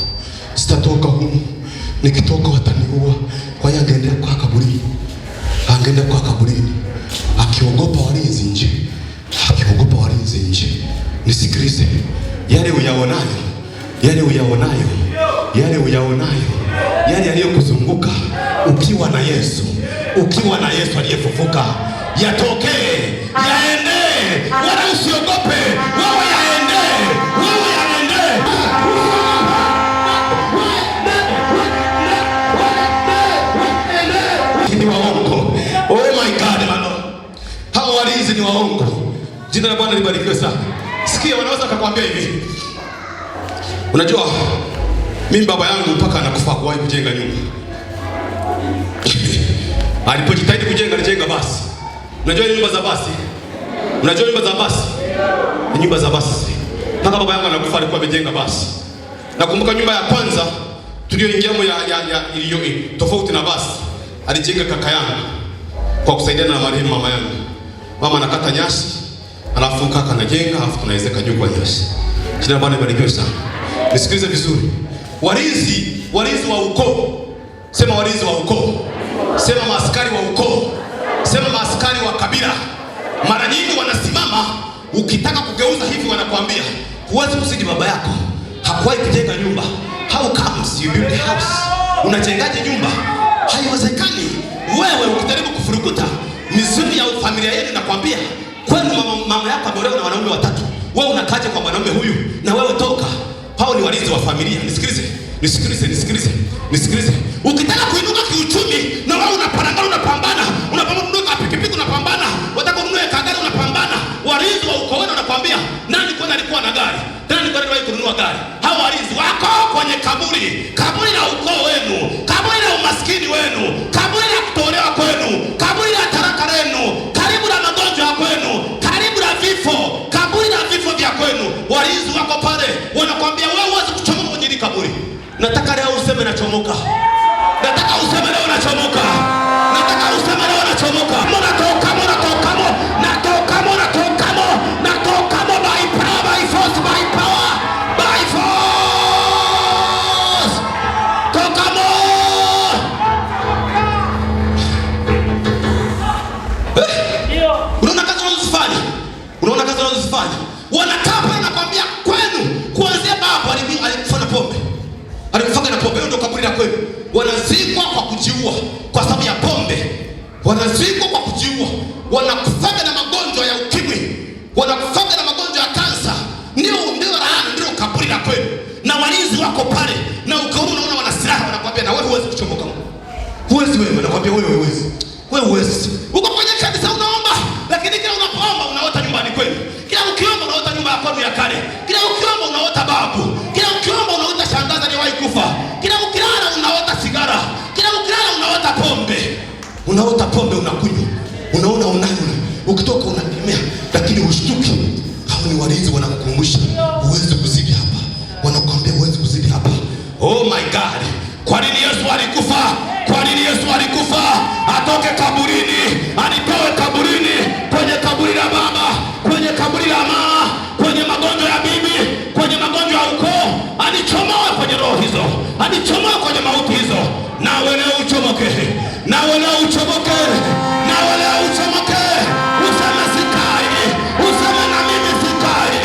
[SPEAKER 1] sitatoka humu, nikitoka wataniua. Kwa hiyo angeenda kwa kaburini, angeenda kwa kaburini akiogopa walinzi nje, akiogopa walinzi nje. Nisikilize, yale uyaonayo, yale uyaonayo, yale uyaonayo, yale yaliyokuzunguka, ukiwa na Yesu, ukiwa na Yesu aliyefufuka, yatokee, yaende, wala usiogope. Wewe yaende, wewe yaende. Ni waongo. Oh my God, man. Hao walinzi ni waongo. Jina la Bwana libarikiwe sana. Sikia, wanaweza kukwambia hivi, unajua mimi baba yangu mpaka anakufa kuwahi kujenga nyumba. Alipojitahidi kujenga, alijenga basi. Unajua nyumba za basi? Unajua nyumba za basi? Nyumba za basi. Mpaka baba yangu anakufa alikuwa amejenga basi. Nakumbuka nyumba ya kwanza tulioingiamo ya iliyo tofauti na basi, alijenga kaka yangu kwa kusaidiana na marehemu mama yangu. Mama anakata nyasi, alafu kaka anajenga, alafu tunaezeka nyumba nyasi. Jina la Bwana libarikiwe sana. Nisikilize vizuri. Walinzi wa ukoo. Sema walinzi wa ukoo. Sema maaskari wa ukoo. Sema maaskari wa kabila. Mara nyingi wanasimama, ukitaka kugeuza hivi wanakuambia, huwezi kuzidi baba yako, hakuwahi kujenga nyumba. How comes you build a house? Unajengaje nyumba? Haiwezekani. Wewe ukijaribu kufurukuta mizimu ya familia yenu, nakwambia, kwani mama yako ameolewa na wanaume watatu, wewe unakaje kwa mwanaume huyu? Na wewe toka. Hao ni walinzi wa familia. Nisikilize. Ukitaka kuinuka kiuchumi, na wewe unapambana, unapambana pikipiki, unapambana, unataka kununua gari, unapambana. Walinzi wa ukoo wenu wanakuambia, nani kwani alikuwa na gari? Nani kwani aliwahi kununua gari? Hao walinzi wako kwenye kaburi la ukoo wenu, kaburi la umaskini wenu, kaburi la kutolewa kwenu, kaburi la taraka lenu, karibu na magonjwa ya kwenu, karibu na vifo, kaburi la vifo vya kwenu. Walinzi wako pale wanakuambia, wewe huwezi kuchomoka kwenye hili kaburi. Nataka leo useme nachomoka. Nataka useme leo nachomoka. Nataka useme leo nachomoka. Natoka by power, by force, by power, by force. Toka mo. Unaona kazi unazofanya? Wanakaa pale nakwambia, kwenu kuanzia baba alikufa na pombe. Alikufa na pombe, ndio kaburi la kwenu. Wanazikwa kwa kujiua kwa sababu ya pombe. Wanazikwa kwa kujiua. Wanakufa na magonjwa ya ukimwi. Wanakufa na magonjwa ya kansa. Ndio laana, ndio kaburi la kwenu. Na walinzi wako pale, na unaona wana silaha, wanakuambia, na wewe huwezi kuchomoka. Huwezi wewe, wanakuambia wewe huwezi. Wewe huwezi. Uko kwenye kanisa unaomba, lakini kila unapoomba unaota nyumbani kwenu. Kila ukiomba unaota nyumba ya kwenu ya kale. Kila ukiomba unaota babu. Kila ukiomba unaota shangazi aliyewahi kufa. Kila ukilala unaota sigara. Kila ukilala unaota pombe. Unaota pombe unakunywa. Unaona unanywa. Ukitoka unakemea, lakini ushtuki. Hao ni walinzi wanakukumbusha, huwezi kuzidi hapa. Wanakuambia huwezi kuzidi hapa. Oh my God. Kwa nini Yesu alikufa? Kwa nini Yesu alikufa? Atoke kaburini, alipewe kaburini, kwenye kaburi la baba, kwenye kaburi la mama, kwenye magonjwa ya bibi, kwenye magonjwa ya ukoo, alichomoa kwenye roho hizo, alichomoa kwenye mauti hizo. Nawe leo uchomoke, nawe leo uchomoke, nawe leo uchomoke. Useme sikai, useme na mimi sikai.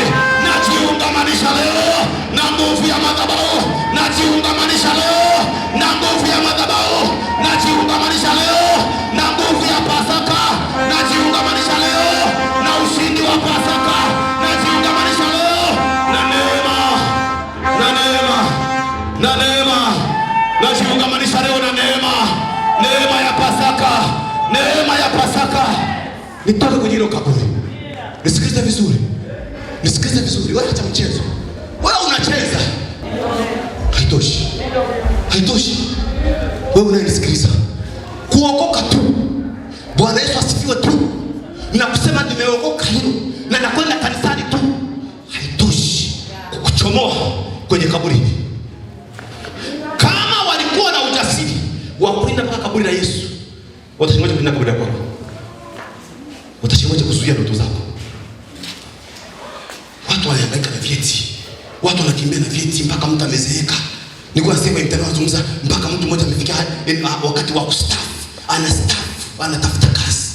[SPEAKER 1] Najiungamanisha leo na nguvu ya madhabahu, najiungamanisha leo na nguvu ya madhabahu, najiungamanisha leo na nguvu ya Pasaka, najiungamanisha leo na ushindi wa Pasaka, najiungamanisha leo na neema, najiungamanisha leo na neema ya Pasaka, neema ya Pasaka. Nitoke kwenye hilo kaburi. Nisikilize vizuri, wewe acha mchezo. Wewe unacheza. Haitoshi. Wewe unanisikiliza. Kuokoka tu. Bwana Yesu asifiwe tu. Na kusema nimeokoka hilo na nakwenda kanisani tu, haitoshi kukuchomoa kwenye kaburi. Kama walikuwa kaburi la Yesu, watashingoje kwenda kaburi lako? Watashingoje kuzuia ndoto zako? Watu wanahangaika na vyeti. Watu wanakimbia na vyeti mpaka mtu amezeeka. Nilikuwa nasema mtanazungumza mpaka mtu mmoja amefikia wakati wa kustaafu. Anastaafu, anatafuta kazi.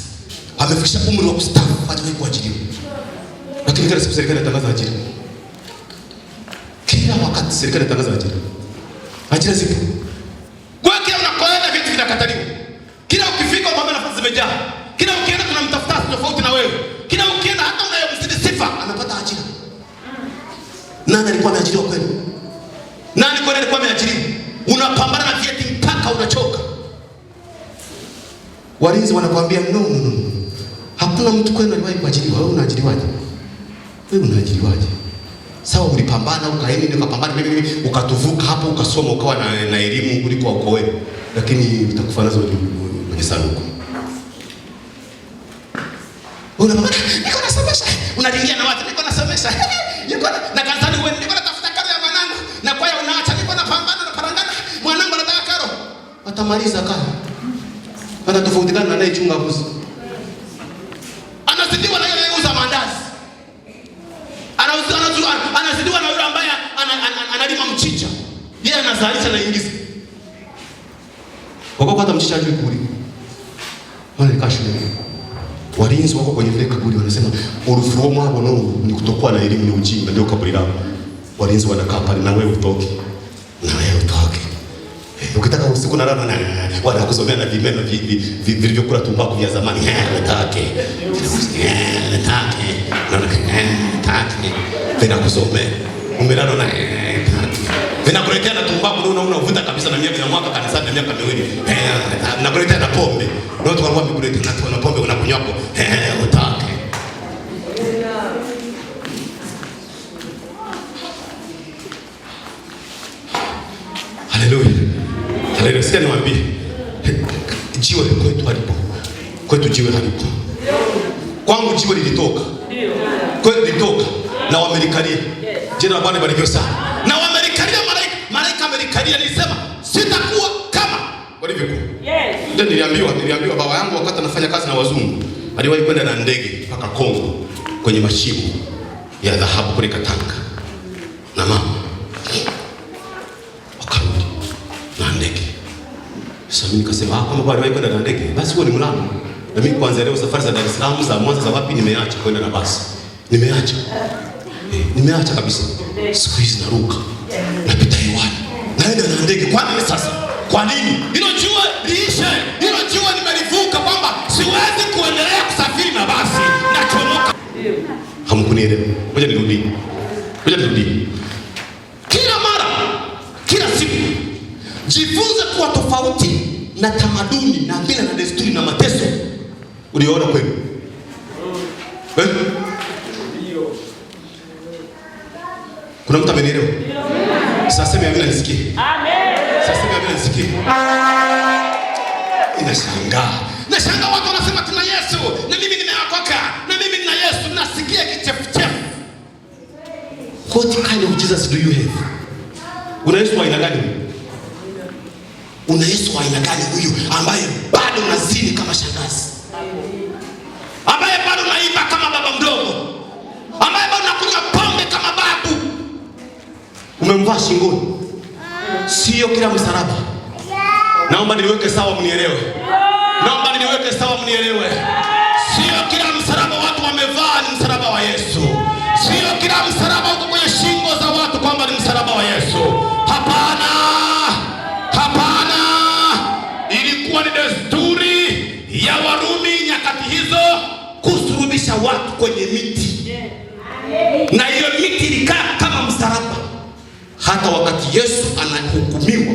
[SPEAKER 1] Amefikisha umri wa kustaafu, hatawahi kuajiriwa. Lakini kila siku serikali inatangaza ajira. Kila wakati serikali inatangaza ajira. Ajira zipo. Kwa kila unakoenda vitu vinakataliwa. Kila ukifika unaona nafasi zimejaa. Kila ukienda tunamtafuta tofauti na wewe. Kila ukienda hata unayemzidi sifa anapata ajira. Nani alikuwa ameajiriwa kweli? Nani kweli alikuwa ameajiriwa? Unapambana na vyeti mpaka unachoka. Walinzi wanakuambia no. Hakuna mtu kweli aliwahi kuajiriwa. Wewe unaajiriwaje? Wewe unaajiriwaje? Sawa, ulipambana ukaenda ukapambana ukatuvuka hapo ukasoma ukawa na elimu kuliko wako wewe. Lakini utakufa nazo kwenye sanduku. Unapambana, niko nasomesha. Unalingia na watu, niko nasomesha. Niko na kanisani wewe, niko natafuta karo ya mwanangu. Na kwa hiyo unaacha, niko napambana na parangana. Mwanangu anataka karo. Atamaliza karo. Ana tofautikana na anayechunga mbuzi. Anazidiwa na yule anayeuza mandazi. Anazidiwa na yule ambaye analima mchicha. Yeye anazalisha na ingiza. Wako hata mchicha ajui kuli. Wale kashu. Walinzi wako kwenye ile kaburi wanasema urufuomo hapo ni kutokuwa na elimu, ni ujinga, ndio kaburi lao. Walinzi wanakaa pale na wewe utoke. Na wewe utoke. Ukitaka usiku na rana wanakusomea na vimeno vilivyokula tumbaku vya zamani. Natake. Vinakusomea. Umelala na vinakuletea na tumbaku ndio unavuta kabisa na miaka ya mwaka kanisani na miaka miwili. Nakuletea na pombe. Ndio watu walikuwa wamekuletea na pombe unakunywa hapo. Utake. Haleluya. Haleluya. Sasa niwaambie. Jiwe kwetu halipo. Kwetu jiwe halipo. Kwangu jiwe lilitoka. Ndio. Kwetu lilitoka na wamelikalia. Jina la Bwana libarikiwe sana. Na wamelikalia malaika amelikalia, nilisema sitakuwa kama walivyokuwa. Yes. Ndio niliambiwa baba yangu wakati anafanya kazi na wazungu, aliwahi kwenda na ndege mpaka Kongo kwenye mashimo ya dhahabu kule Katanga. Na mama akarudi na ndege. Sasa mimi nikasema kama baba aliwahi kwenda na ndege, basi huo ni mlango. Na mimi kwanza leo safari za Dar es Salaam za Mwanza za wapi nimeacha kwenda na basi. Nimeacha kabisa. Siku hizi naruka. Napita hewani. Naenda na ndege. Kwa nini sasa? Kwa nini? Hilo jua liishe. Hilo jua nimelivuka kwamba siwezi kuendelea kusafiri na basi. Nachomoka. Hamkunielewa. Ngoja nirudi. Kila mara, kila siku jifunze kuwa tofauti na tamaduni na mila na desturi na mateso uliyoona kwenu. Kuna mtu amenielewa? Sasa mimi amina nisikie. Amen. Sasa mimi amina nisikie. Nashangaa watu wanasema tuna Yesu, na mimi nimeokoka, na mimi nina Yesu, nasikia kichefuchefu. What kind of Jesus do you have? Una Yesu wa aina gani? Una Yesu wa aina gani huyu ambaye bado unazini kama shangazi? Ambaye bado unaimba kama baba mdogo? Ambaye bado unakunywa pombe kama babu? Umemvaa shingoni. Sio kila msalaba. Naomba niliweke sawa mnielewe. Sio kila msalaba watu wamevaa ni msalaba wa Yesu. Sio kila msalaba uko kwenye shingo za watu kwamba ni msalaba wa Yesu. Hapana. Ilikuwa ni desturi ya Warumi nyakati hizo kusurubisha watu kwenye miti. Na hiyo miti ilikaa kama msalaba. Hata wakati Yesu anahukumiwa,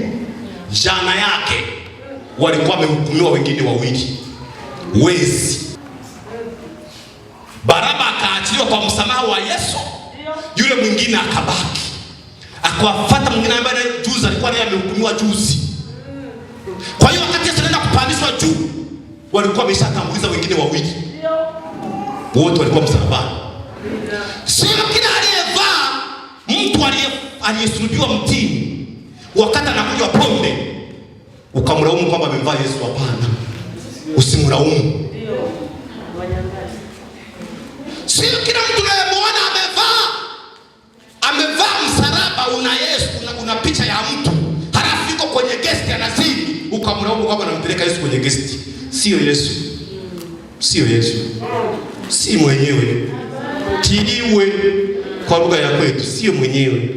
[SPEAKER 1] jana yake walikuwa wamehukumiwa wengine wawili. Wezi. Baraba akaachiliwa kwa msamaha wa Yesu. Yule mwingine akabaki. Akawafuata mwingine ambaye juzi alikuwa naye amehukumiwa juzi. Kwa hiyo wakati Yesu anaenda kupandishwa juu, walikuwa wameshatanguliza wengine wawili. Wote walikuwa msalabani. Sio kila aliyevaa mtu aliyesulubiwa mtini wakati anakunywa pombe ukamlaumu kwamba amemvaa Yesu. Hapana, usimlaumu. Sio kila mtu unayemwona amevaa msalaba una Yesu, una picha ya mtu, halafu yuko kwenye guest anazini, ukamlaumu kwamba anampeleka Yesu kwenye guest. Sio Yesu. Sio Yesu. Si mwenyewe. Tiliwe kwa lugha ya kwetu, sio mwenyewe.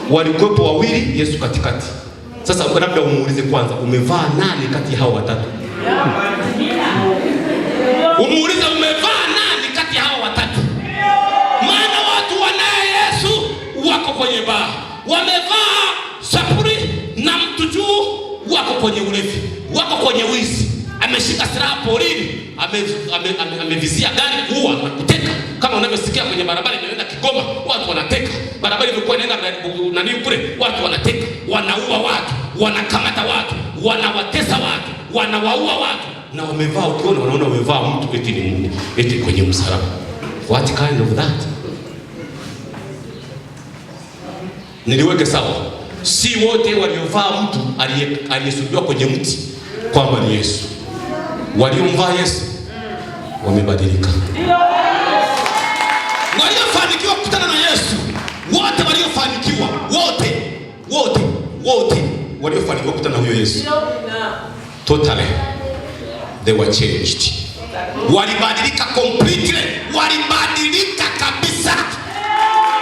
[SPEAKER 1] Walikuwepo wawili, Yesu katikati. Sasa labda umuulize kwanza, umevaa nani kati ya hao watatu? Umuulize umevaa nani kati ya hao watatu? Maana watu wanaye Yesu wako kwenye baa, wamevaa sapuri na mtu juu, wako kwenye ulevi, wako kwenye wizi, ameshika silaha porini, amevizia gari kuua na kuteka. Kama unavyosikia kwenye barabara inaenda Kigoma, watu wanateka. Barabara ilikuwa inaenda nani kule, watu wanateka, wanaua watu, wanakamata watu, wanawatesa watu, wanawaua watu, na wamevaa, ukiona wanaona wamevaa mtu eti ni Mungu, eti kwenye msalaba. What kind of that? Niliweke sawa. Si wote waliovaa mtu aliyesulubiwa kwenye mti kwamba ni Yesu. Waliomvaa Yesu wamebadilika. Waliofanikiwa kukutana na Yesu, wote waliofanikiwa, wote waliofanikiwa kukutana na huyo Yesu, totally they were changed. Walibadilika completely, walibadilika kabisa.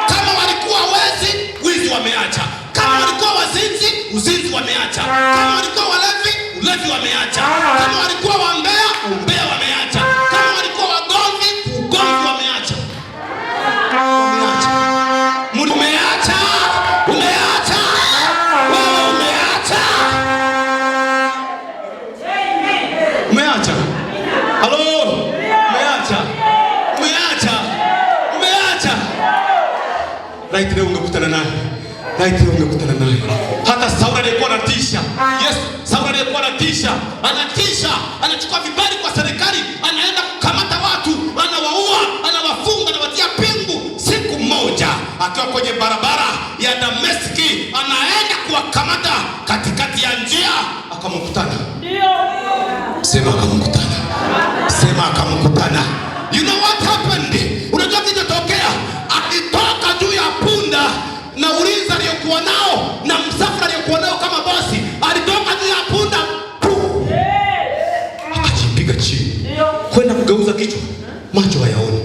[SPEAKER 1] Kama walikuwa wezi, wizi wameacha. Kama walikuwa wazinzi, uzinzi wameacha. Kama walikuwa walevi, ulevi wameacha. Kama walikuwa wambea, umbea wameacha. Kama walikuwa wagomvi, ugomvi wameacha. Umeacha. Wewe umeacha. Umeacha. Halo. Umeacha. Right leo ungekutana naye. Hata Sauli alikuwa anatisha. Yes, Sauli alikuwa anatisha. Anachukua vibali kwa serikali, anaenda kukamata watu, anawaua, anawafunga, anawatia pingu. Siku moja akiwa kwenye barabara ya Dameski, anaenda kuwakamata, katikati ya njia akamkutana. Sema akamkutana. You know what happened? Unajua kilichotokea? Akitoka juu ya punda na ulinzi aliyokuwa nao na msafara aliyokuwa nao kama bosi, alitoka juu ya punda, akajipiga chini, kwenda kugeuza kichwa, macho hayaoni,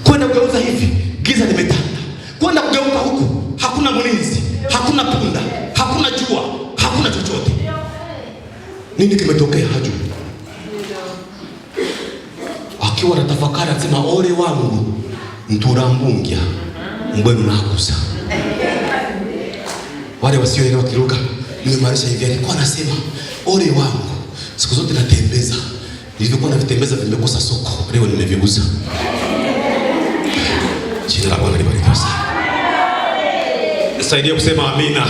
[SPEAKER 1] kwenda kugeuza hivi, giza limetanda, kwenda kugeuka huku, hakuna mlinzi, hakuna punda, hakuna jua, hakuna chochote. Nini kimetokea? Hajui. Akiwa anatafakari anasema, ole wangu nturambungia mbwenu nakusa. Wale wasioelewa kiruka nimemaanisha hivi, alikuwa anasema ole wangu, siku zote natembeza, nilivyokuwa navitembeza vimekosa soko, leo nimeviuza. Jina la Bwana libarikiwe sana. Nisaidie kusema amina.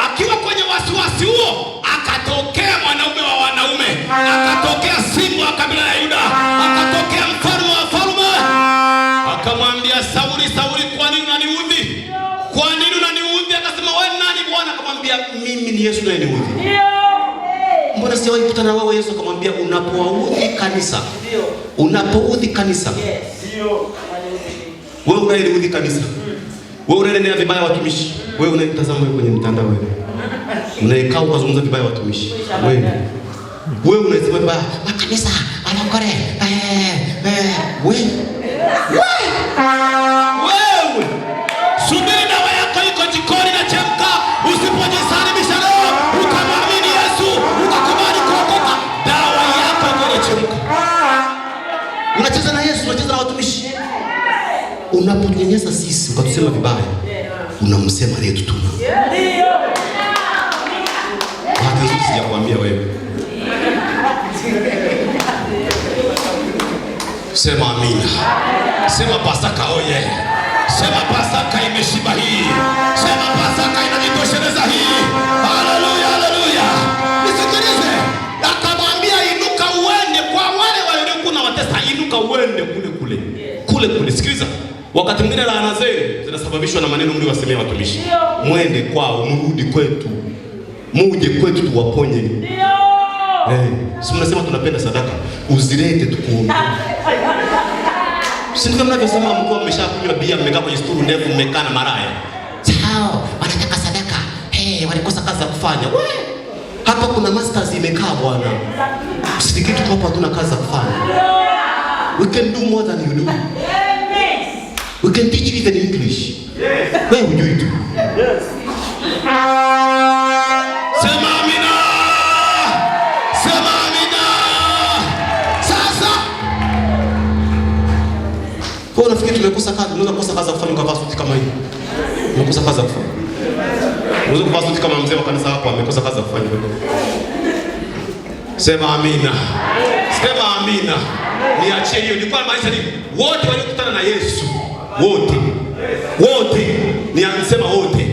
[SPEAKER 1] Akiwa kwenye wasiwasi huo, akatokea mwanaume wa wanaume, akatokea simba wa kabila ya Yuda, akatokea mfalme wa wafalme, akamwambia Sauli, kwa nini unaniudhi? Akasema, wewe nani Bwana? Akamwambia, mimi ni Yesu naye niudhi. Mbona sijawahi kukutana na wewe? Yesu akamwambia, unapoudhi kanisa. Wewe unayeliudhi kanisa. Wewe unanenea vibaya watumishi. Wewe unanitazama kwenye mtandao wewe. Unaekaa ukazungumza vibaya watumishi. Wewe unasema vibaya kanisa, anakore. Wewe. Subiri dawa yako iko jikoni na chemka. Usipojisalimisha leo, ukamwamini Yesu, ukakubali kuokoka, dawa yako inachemka. Unacheza na Yesu, unacheza na watumishi. Unaponyenyeza sisi, ukatusema vibaya, unamsema aliyetutuma. Hata Yesu sijakwambia wewe. Sema amina. Sema Pasaka oye. Sema Pasaka imeshiba hii. Sema Pasaka inajitosheleza hii. Haleluya. Nisikilize. Akamwambia, inuka uende kwa wale waliokuwa na watesa. Inuka uende kule. Sikiliza. Wakati mwingine laana zenu zinasababisha unasababishwa na maneno mliowasemea watumishi. Mwende kwao, mrudi kwetu. Muje kwetu tuwaponye. Si mnasema tunapenda sadaka, uzilete tukuombe. Si ndio mnavyosema mko mmeshakunywa bia, mmekaa kwenye sturu ndefu, mmekaa na maraya. Sawa, wanataka sadaka. Walikosa kazi ya kufanya. Hapa kuna masters imekaa bwana. Usifikiri tu hapa hatuna kazi ya kufanya. We can do more than you do. We can teach you even English. Wewe hujui tu. Sema amina. Sema amina. Sasa. Kwa unafikiri tumekosa kazi? Unaweza kukosa kazi ya kufanya ukavaa suti kama hii. Unakosa kazi ya kufanya. Unaweza kuvaa suti kama mzee wa kanisa hapo amekosa kazi ya kufanya. Sema amina. Sema amina. Niachie hiyo. Nilikuwa namaanisha nini? Wote waliokutana na Yesu, wote niamsema wote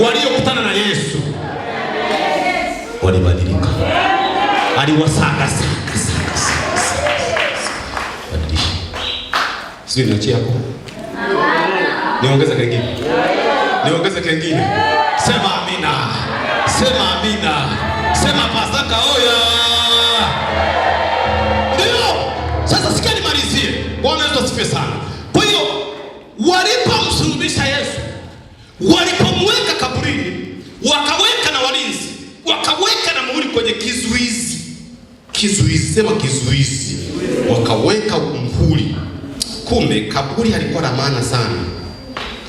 [SPEAKER 1] waliokutana na Yesu walibadilika. Aliwasaga saka. Badilisha. Sio niachie hapo. Niongeze kingine. Niongeze kingine. Sema amina. Sema amina. Sema Pasaka oya. Sasa sikia nimalizie. Bwana Yesu asifiwe sana. Kwa hiyo walipomsulubisha Yesu, walipomweka kaburini, wakaweka na walinzi, wakaweka na muhuri kwenye kizuizi. Kizuizi, sema kizuizi. Wakaweka muhuri. Kumbe kaburi halikuwa na maana sana.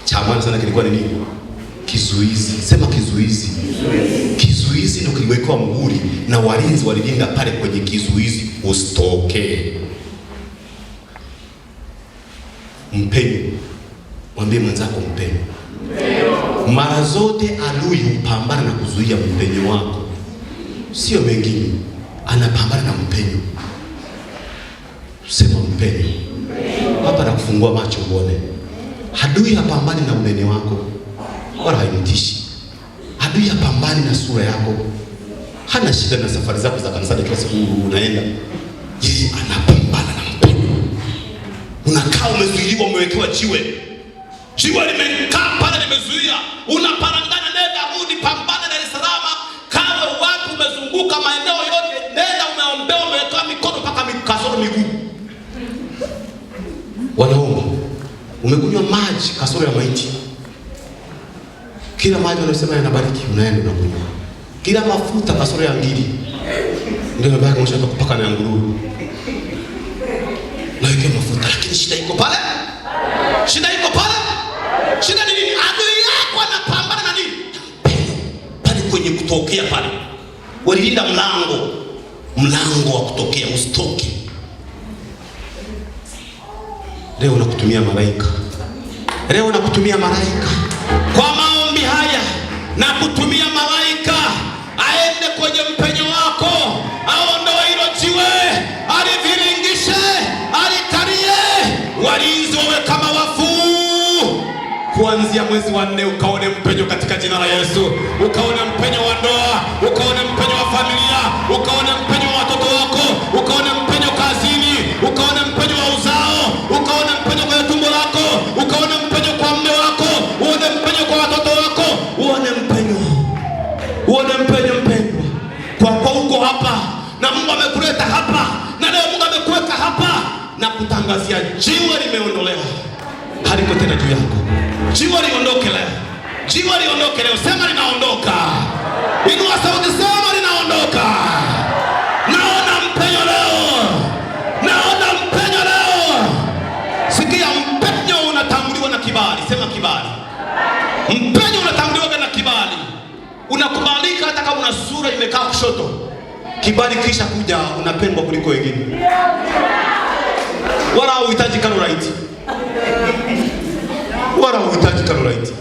[SPEAKER 1] Cha maana sana kilikuwa ni nini? Kizuizi. Sema kizuizi. Kizuizi ndio kiliwekwa muhuri na walinzi walilinda pale kwenye kizuizi usitoke. Mpenyo. Mwambie mwenzako mpenyo. Mara zote adui hupambana na kuzuia mpenyo wako. Sio mengine. Anapambana na mpenyo. Sema mpenyo. Hapa na kufungua macho uone. Adui hapambani na unene wako. Wala haimtishi. Adui hapambani na sura yako. Hana shida na safari zako za kanisani kila siku unaenda. Yeye anapambana na mpenyo. Unakaa umezuiliwa, umewekewa jiwe. Jiwe limekaa pale limezuia. Unaparangana, nenda rudi, pambana Dar es Salaam. Kama watu umezunguka maeneo yote, nenda umeombea, umeweka mikono mpaka kasoro miguu. Wanaomba. Umekunywa maji kasoro ya maiti. Kila maji wanasema yanabariki, unaenda unakunywa. Kila mafuta kasoro ya ngiri. Ndio mbaya kama unataka kupaka na nguru. Na yake mafuta, lakini shida iko pale. Shida iko pale. Shida ni nini? Adui yako anapambana na nini? Pale kwenye kutokea pale. Walilinda mlango wa kutokea usitoke. Leo nakutumia malaika. Leo nakutumia malaika. Kwa maombi haya na kutumia malaika aende kwenye mpenyo wako, aondoe hilo jiwe, aliviringishe, alikarie, walinzi wawe kama wafu. Kuanzia mwezi wa 4 ukaone mpenyo katika jina la Yesu. Ukaone mpenyo wa ndoa, ukaone mpenyo wa familia, ukaone mpenyo wa watoto wako, ukaone mpenyo kazini, ukaone mpenyo wa uzao, ukaone mpenyo kwa tumbo lako, ukaone mpenyo kwa mume wako, uone mpenyo kwa watoto wako, uone mpenyo. Uone mpenyo mpendwa. Kwa uko hapa na Mungu amekuleta hapa na leo Mungu amekuweka hapa na kutangazia jiwe limeondolewa. Haliko tena juu yako. Jiwe liondoke leo. Jiwe liondoke leo. Sema linaondoka. Inua sauti, sema linaondoka. Naona mpenyo leo. Naona mpenyo leo. Sikia, mpenyo unatambuliwa na kibali. Sema kibali. Mpenyo unatambuliwa na kibali. Unakubalika hata kama una sura imekaa kushoto. Kibali kisha kuja unapendwa kuliko wengine. Wala uhitaji Carolite. Wala uhitaji Carolite.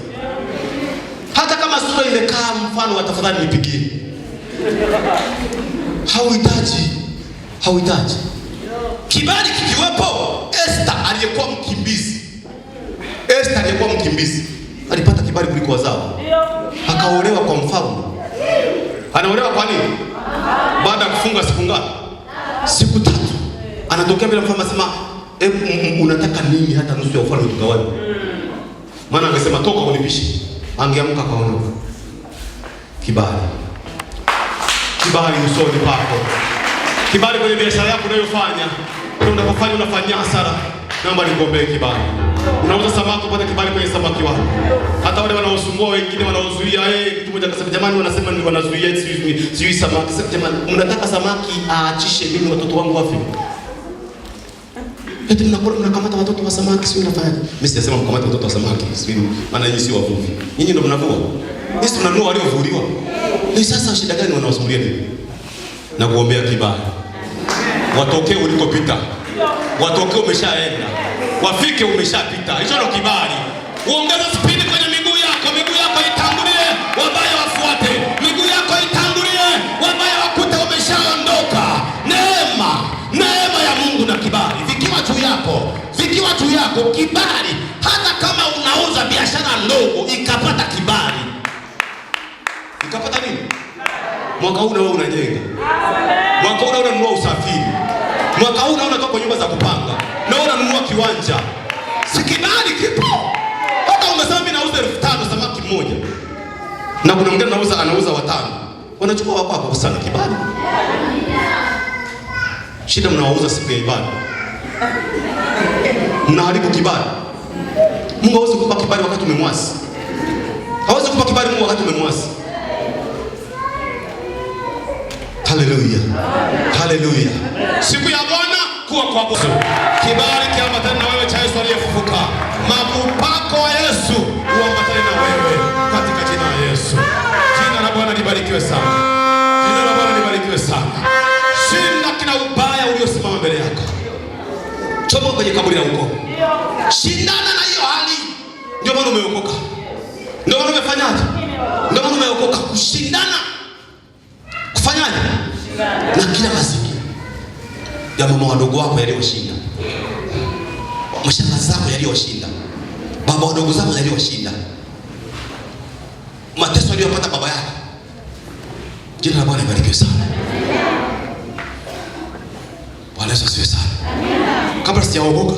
[SPEAKER 1] Hata kama sura imekaa mfano wa tafadhali nipigie. Hauhitaji. Kibali kikiwepo, Esther aliyekuwa mkimbizi. Alipata kibali kuliko wazao. Akaolewa kwa mfalme. Anaolewa kwa nini? Baada ya kufunga siku ngapi? Siku 3. Anatokea bila mfalme, anasema unataka nini hata nusu ya ufalme tugawane? Maana angesema toka unipishe, angeamka kaondoka. Kibali. Kibali usoni pako. Kibali kwenye biashara yako unayofanya. Unapofanya unafanya hasara. Naomba nikuombee kibali. Unauza samaki upate kibali kwenye samaki wako. Hata wale wanaosumbua wengine wanaozuia, mtu mmoja akasema jamani wanasema ni wanazuia sijui samaki. Sasa jamani mnataka samaki aachishe mimi watoto wangu wafe? Eti mnakamata watoto wa samaki sio unafanya? Mimi sijasema mkamata watoto wa samaki, sio maana nyinyi si wavuvi. Nyinyi ndio mnavua. Sisi tunanua waliovuliwa. Ni sasa shida gani wanaosumbulia nini? Na kuombea kibali. Watokee ulikopita. Watokee umeshaenda. Wafike umeshapita. Hicho ndio kibali. Uongeze spidi kwenye miguu yako itangulie, wabaya wafuate. Miguu yako itangulie, wabaya wakute umeshaondoka. Neema ya Mungu na kibali vikiwa juu yako kibali. Hata kama unauza biashara ndogo ikapata kibali. Ikapata nini? Mwaka huu na wewe unajenga. Mwaka huu unanunua usafiri. Mwaka huu unatoka kwa nyumba za kupanga. Na unanunua kiwanja. Si kibali kipo? Hata umesema mimi nauza 5,000 samaki mmoja. Na kuna mwingine anauza 5,000. Wanachukua wako hapo sana kibali. Shida mnawauza siku ya ibada. Mnaharibu kibali. Mungu hawezi kukupa kibali wakati umemwasi. Hawezi kukupa kibali Mungu wakati umemwasi. Haleluya. Haleluya. Siku ya Bwana kuwa kwa Bwana. Kibali kiambatane na wewe cha Yesu aliyefufuka. Mapako wa Yesu uambatane na wewe katika jina la Yesu. Jina la Bwana libarikiwe sana. Jina la Bwana libarikiwe sana. Shinda kila ubaya uliosimama mbele yako. Chomoka kwenye kaburi la ukoo. Shindana na hiyo hali. Ndio maana umeokoka. Ndio maana umefanyaje? Ndio maana umeokoka kushindana. Kufanyaje? Na kila mazingira ya mama wadogo wako yaliyoshinda, mashangazi zako yaliyoshinda, baba wadogo zako yaliyoshinda, mateso aliyopata baba yako. Jina la Bwana libarikiwe sana. Bwana Yesu asifiwe sana. Kabla sijaokoka,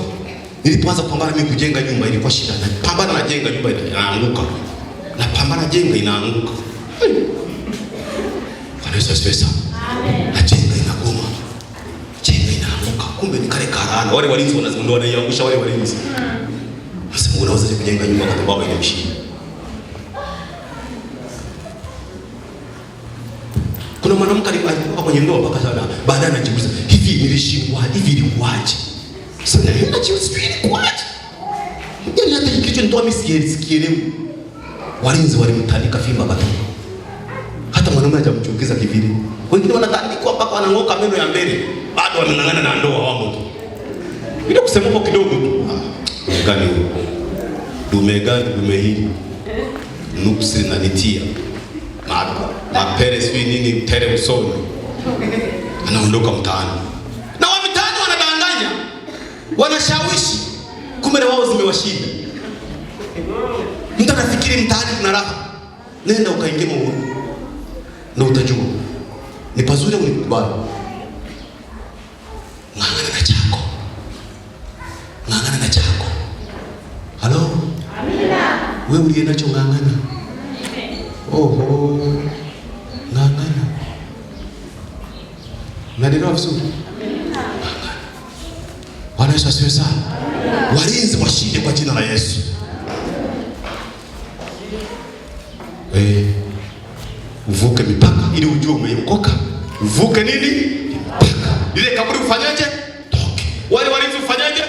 [SPEAKER 1] nilipoanza kupambana mimi kujenga nyumba ilikuwa shida. Napambana na jenga nyumba inaanguka. Napambana jenga inaanguka. Bwana Yesu asifiwe sana. Jenga inagoma. Jenga inaanguka. Kumbe ni kale karana. Wale walinzi wanazundoa na iangusha wale walinzi. Sasa unaweza kujenga nyumba kwa sababu ile mshindi. Kuna mwanamke alikuwa kwenye ndoa mpaka sana. Baadaye anajiuliza, hivi nilishindwa, hivi ilikuwaje? Sasa ninajiuliza ilikuwaje? Yaani hata kichwa nitoa mimi sikielewi. Walinzi walimtanika fimba bado. Hata mwanamume hajamchukiza kivile. Wengine wanatandikwa mpaka wanang'oka meno ya mbele. Bado wanang'ang'ana na ndoa wao. Bila kusema kwa kidogo tu. Gani huyo? Dume hili. Nuksi na nitia. Mapere sui nini tere usoni. Anaondoka mtaani. Na wa mtaani wanadanganya. Wanashawishi. Kumbe na wao zimewashinda. Mtu anafikiri mtaani kuna raha. Nenda ukaingie maoni. Na utajua ni pazuri au ni kubaya. Ng'ang'ana na chako. Ng'ang'ana na chako. Halo? Amina. Wewe uliye nacho ng'ang'ana. Oho. Ng'ang'ana. Mnaelewa vizuri? Amina. Bwana Yesu asifiwe sana. Walinzi washinde kwa jina la Yesu. Uvuke mipaka ili ujue umeokoka. Uvuke nini? Mipaka. Ile kaburi ufanyaje? Toke. Wale walinzi ufanyaje?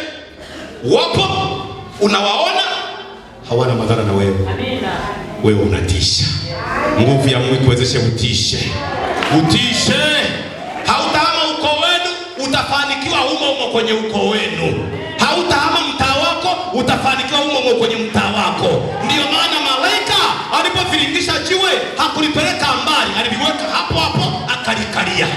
[SPEAKER 1] Wapo, unawaona, hawana madhara na wewe. Amina. Wewe unatisha. Nguvu ya Mungu ikuwezeshe utishe. Utishe. Hautahama ukoo wenu, utafanikiwa humo kwenye ukoo wenu. Hautahama mtaa wako, utafanikiwa humo kwenye mtaa wako. Ndio maana malaika alipoviringisha jiwe hakulipeleka mbali, aliliweka hapo hapo akalikalia.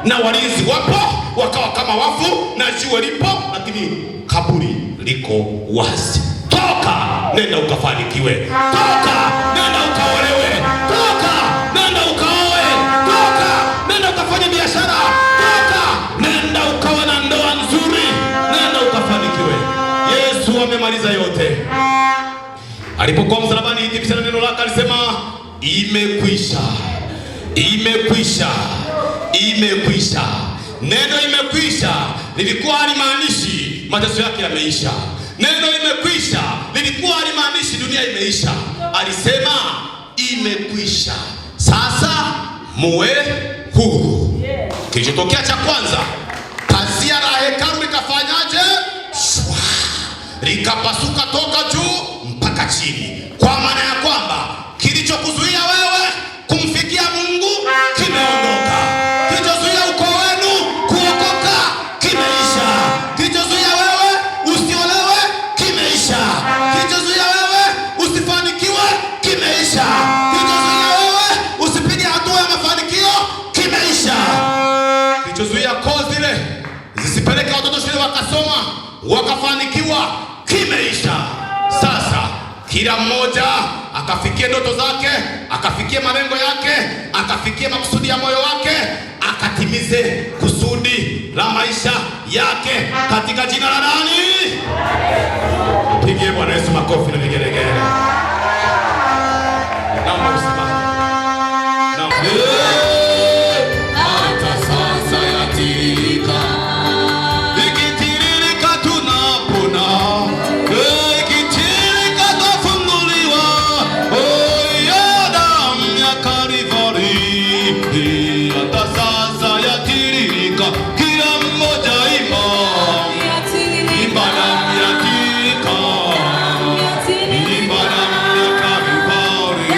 [SPEAKER 1] Na walinzi wapo wakawa kama wafu, na jiwe lipo lakini kaburi liko wazi. Toka, nenda ukafanikiwe. Toka, nenda ukaolewe. Toka, nenda ukaoe. Toka, nenda ukafanye biashara. Toka, nenda ukawa na ndoa nzuri. Nenda ukafanikiwe. Yesu amemaliza yote. Alipokuwa msalabani, hitimisha neno lake, alisema imekwisha, imekwisha, imekwisha. Neno imekwisha lilikuwa halimaanishi mateso yake yameisha. Neno imekwisha lilikuwa halimaanishi dunia imeisha. Alisema imekwisha, sasa muwe huru. Kilichotokea cha kwanza, pazia la hekalu likafanyaje? Shwa, likapasuka toka juu mpaka chini, kwa maana ya kwamba kilichokuzuia wewe kumfikia Mungu kimeondoka. Kilichozuia ukoo wenu kuokoka kimeisha. Kilichozuia wewe usiolewe kimeisha. Kilichozuia wewe usifanikiwe kimeisha. Kilichozuia wewe usipige hatua ya mafanikio kimeisha. Kilichozuia koo zile zisipeleke watoto shule wakasoma wakafanikiwa kimeisha. Sasa kila mmoja akafikie ndoto zake, akafikie malengo yake, akafikie makusudi ya moyo wake, akatimize kusudi la maisha yake katika jina la nani? Pigie Bwana Yesu makofi na vigelegele. Naomba usimame. Hata sasa yatiririka, ikitiririka tunapona, ikitiririka tufunguliwa. Oh, ya damu ya Kalvari, hata sasa yatiririka, kila mmoja imba, imba damu yatiririka, imba damu ya Kalvari.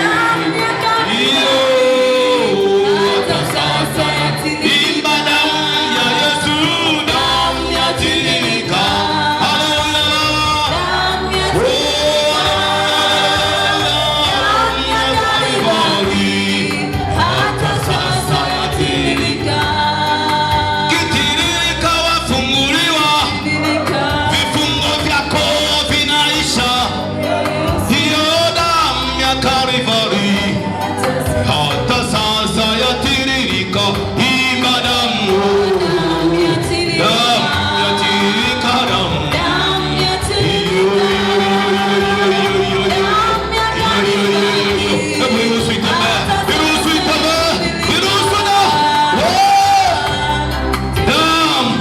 [SPEAKER 1] Hata sasa imba damu ya Yesu, damu yatiririka. Kitiririka wafunguliwa, vifungo vyako vinaisha. Hiyo damu ya Kalvari, hata sasa yatiririka. Imba damu, damu yatiririka, damu. Hebu iruhusu itembee, iruhusu itembee, iruhusu damu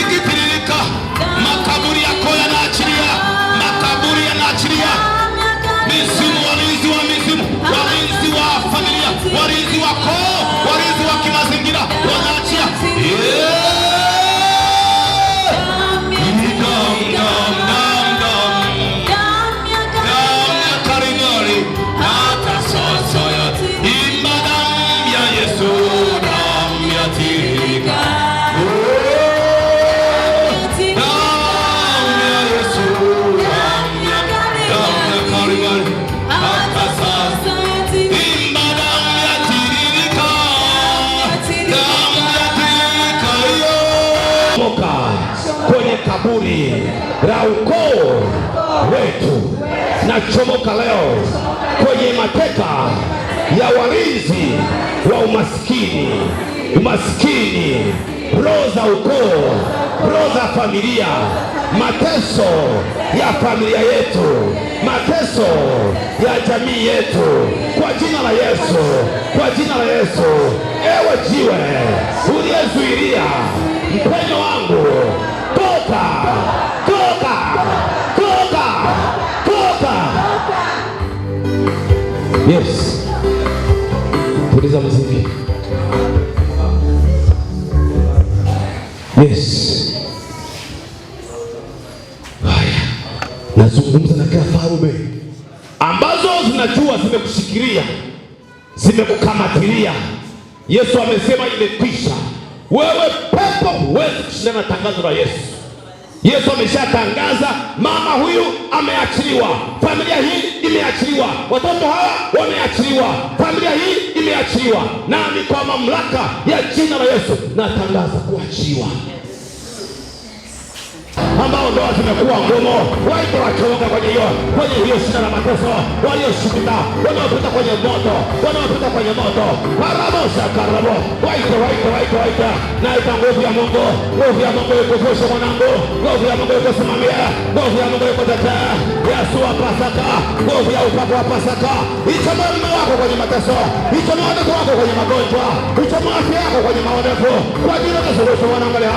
[SPEAKER 1] ikitiririka. Makaburi yako yanaachilia, makaburi yanaachilia. Mizimu, walinzi wa mizimu, walinzi wa familia, walinzi wa koo, walinzi wa kimazingira wanaachia. Kwenye kaburi la ukoo wetu na chomoka leo kwenye mateka ya walinzi wa umaskini, umaskini, roho za ukoo, roho za familia, mateso ya familia yetu, mateso ya jamii yetu, kwa jina la Yesu, kwa jina la Yesu. Ewe jiwe uliyezuilia mpenyo wangu, toka, toka, toka, toka. Yes, tuliza muziki. Yes, haya, nazungumza na kila falme ambazo zinajua zimekushikilia, zimekukamatilia. Yesu amesema imekwisha. Wewe pepo huwezi kushindana na tangazo la Yesu. Yesu ameshatangaza, mama huyu ameachiliwa, familia hii imeachiliwa, watoto hawa wameachiliwa, familia hii imeachiliwa. Nami kwa mamlaka ya jina la Yesu natangaza kuachiliwa.
[SPEAKER 2] ambao ndoa zimekuwa ngumu, waite wachomoke kwenye hiyo shida la mateso, walioshuhuda, wanaopita kwenye moto, wanaopita kwenye moto, karabosha karabo, waite naita nguvu ya Mungu, nguvu ya Mungu ikuvushe mwanangu, nguvu ya Mungu ikusimamia, nguvu ya Mungu ikutetea. Yesu wa Pasaka, nguvu ya upako wa Pasaka ichomoe mume wako kwenye mateso, ichomoe watoto wako kwenye magonjwa, ichomoe afya yako kwenye maonevu, kwa jina la Yesu. Wanaangalia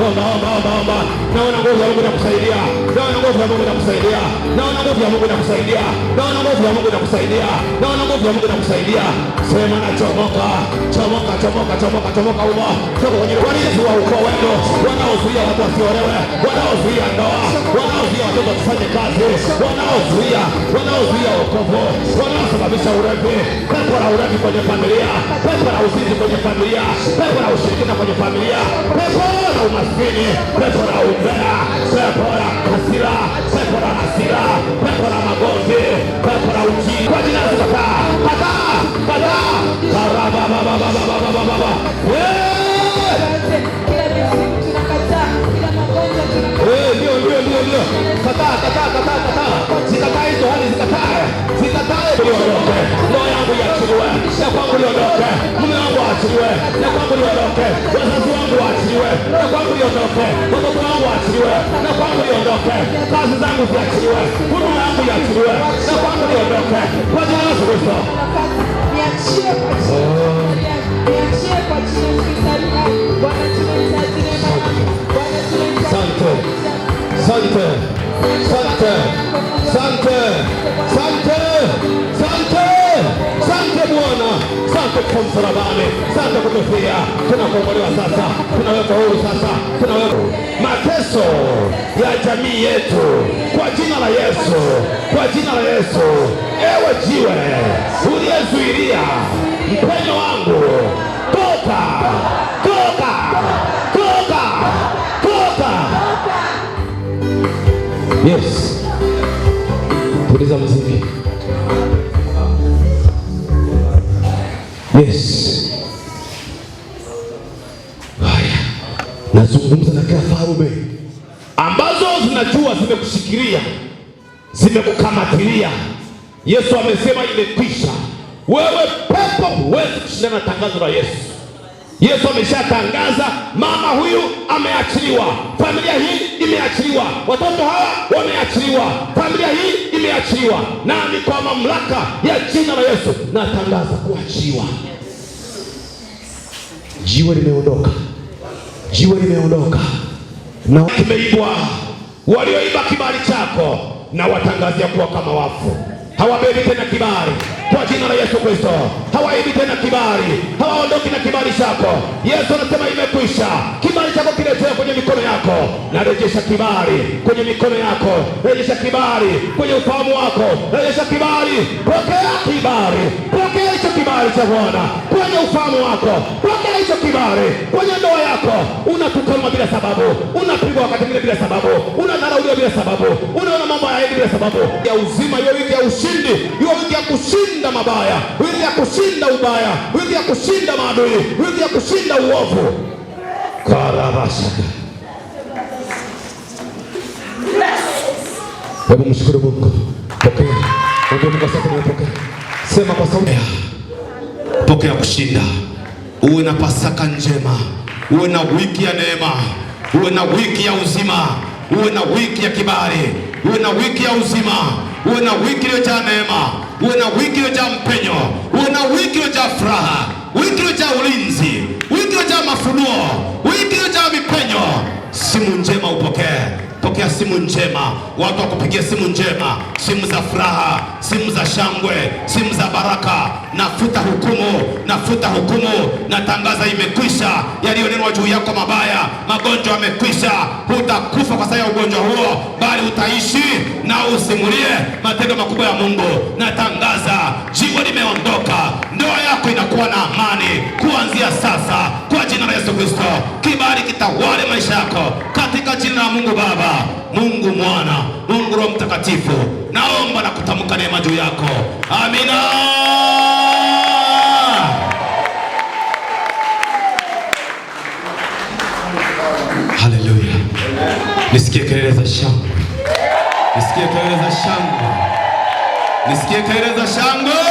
[SPEAKER 2] omba, naona nguvu ya Mungu inakusaidia, naona nguvu ya Mungu inakusaidia, naona nguvu ya Mungu inakusaidia, naona nguvu ya Mungu inakusaidia, naona nguvu ya Mungu inakusaidia. Sema na chomoka humo, toka kwenye walinzi wa ukoo wenu, wanaozuia watu wasiolewe, wanaozuia ndoa, wanaozuia watoto wasifanye kazi, wanaozuia wokovu, wanaosababisha ulevi, pepo la ulevi kwenye familia, pepo la uzinzi kwenye familia, pepo la ushirikina kwenye familia, pepo la umaskini, pepo la umbea, pepo la hasira, pepo la hasira, pepo la magonjwa, pepo la ujinga, kwa jina la Yesu kataa. Ndio. Kataa. Zikataa hizo hali, zikatae. Liondoke. Ndoa yangu iachiliwe. Na kwangu liondoke. Mume wangu aachiliwe. Na kwangu liondoke. Wazazi wangu waachiliwe. Na kwangu liondoke. Watoto wangu waachiliwe. Na kwangu liondoke. Kazi zangu ziachiliwe. Huduma yangu iachiliwe. Na kwangu liondoke. Kwa jina la Yesu Kristo.
[SPEAKER 3] Niachie kwa jina. Niachie kwa jina. Bwana tunahitaji neema yako. Bwana tunahitaji.
[SPEAKER 2] Asante Bwana, asante kwa msalabani, asante kutufia. Tunakombolewa sasa, tunawekwa huru sasa, tunawekwa mateso ya jamii yetu kwa jina la Yesu. Ewe jiwe uliyezuilia mpenyo wangu, toka. Yes. Tuliza mziki. Yes. Haya. Nazungumza na kila falme ambazo zinajua zimekushikilia, zimekukamatilia. Yesu amesema imekwisha. Wewe pepo huwezi kushindana na tangazo la Yesu. Yesu ameshatangaza, mama huyu ameachiliwa, familia hii imeachiliwa, watoto hawa wameachiliwa, familia hii imeachiliwa. Nami kwa mamlaka ya jina la Yesu natangaza kuachiwa. Jiwe limeondoka na kimeibwa. Walioiba kibali chako na watangazia kuwa kama wafu. Hawabebi tena kibali kwa jina la Yesu Kristo. Hawaibi tena kibali, hawaondoki na kibali chako. Yesu anasema imekwisha. Kibali chako kiletea kwenye mikono yako. Narejesha kibali kwenye mikono yako, rejesha kibali kwenye ufahamu wako, rejesha kibali. Pokea kibali, pokea hicho kibali cha Bwana kwenye ufahamu wako, pokea hicho kibali kwenye ndoa yako. Unatukanwa bila sababu, unapigwa wakati mwingine bila sababu, unadharauliwa bila sababu, unaona mambo hayaendi bila sababu. Ya uzima, hiyo wiki ya ushindi, hiyo wiki ya kushinda mabaya, wiki ya kushinda ubaya, wiki ya kushinda maadui, wiki ya kushinda uovu. Karabashaka. Hebu mshukuru Mungu. Pokea. Mungu sasa nimepokea. Sema kwa sauti. Pokea kushinda. Uwe na Pasaka njema. Uwe na wiki ya neema. Uwe na wiki ya uzima. Uwe na wiki ya kibali. Uwe na wiki ya uzima. Uwe na wiki iliyojaa neema. Uwe na wiki iliyojaa mpenyo. Uwe na wiki iliyojaa furaha. Wiki iliyojaa ulinzi. Wiki iliyojaa mafunuo. Wiki iliyojaa mipenyo. Simu njema upokee. Pokea simu njema. Watu wakupigia simu njema, simu za furaha, simu za shangwe, simu za baraka. Nafuta hukumu, natangaza imekwisha. Yaliyonenwa juu yako mabaya, magonjwa yamekwisha. Hutakufa kwa sababu ya ugonjwa huo, bali utaishi na usimulie matendo makubwa ya Mungu. Natangaza jiwe limeondoka, ndoa yako inakuwa na amani kuanzia sasa kwa jina la Yesu Kristo. Kibali kitawale maisha yako katika jina la Mungu Baba, Mungu Mwana, Mungu Roho Mtakatifu. Naomba na kutamka neema juu yako. Amina. Haleluya. Nisikie kelele za shangwe. Nisikie kelele za shangwe. Nisikie kelele za shangwe.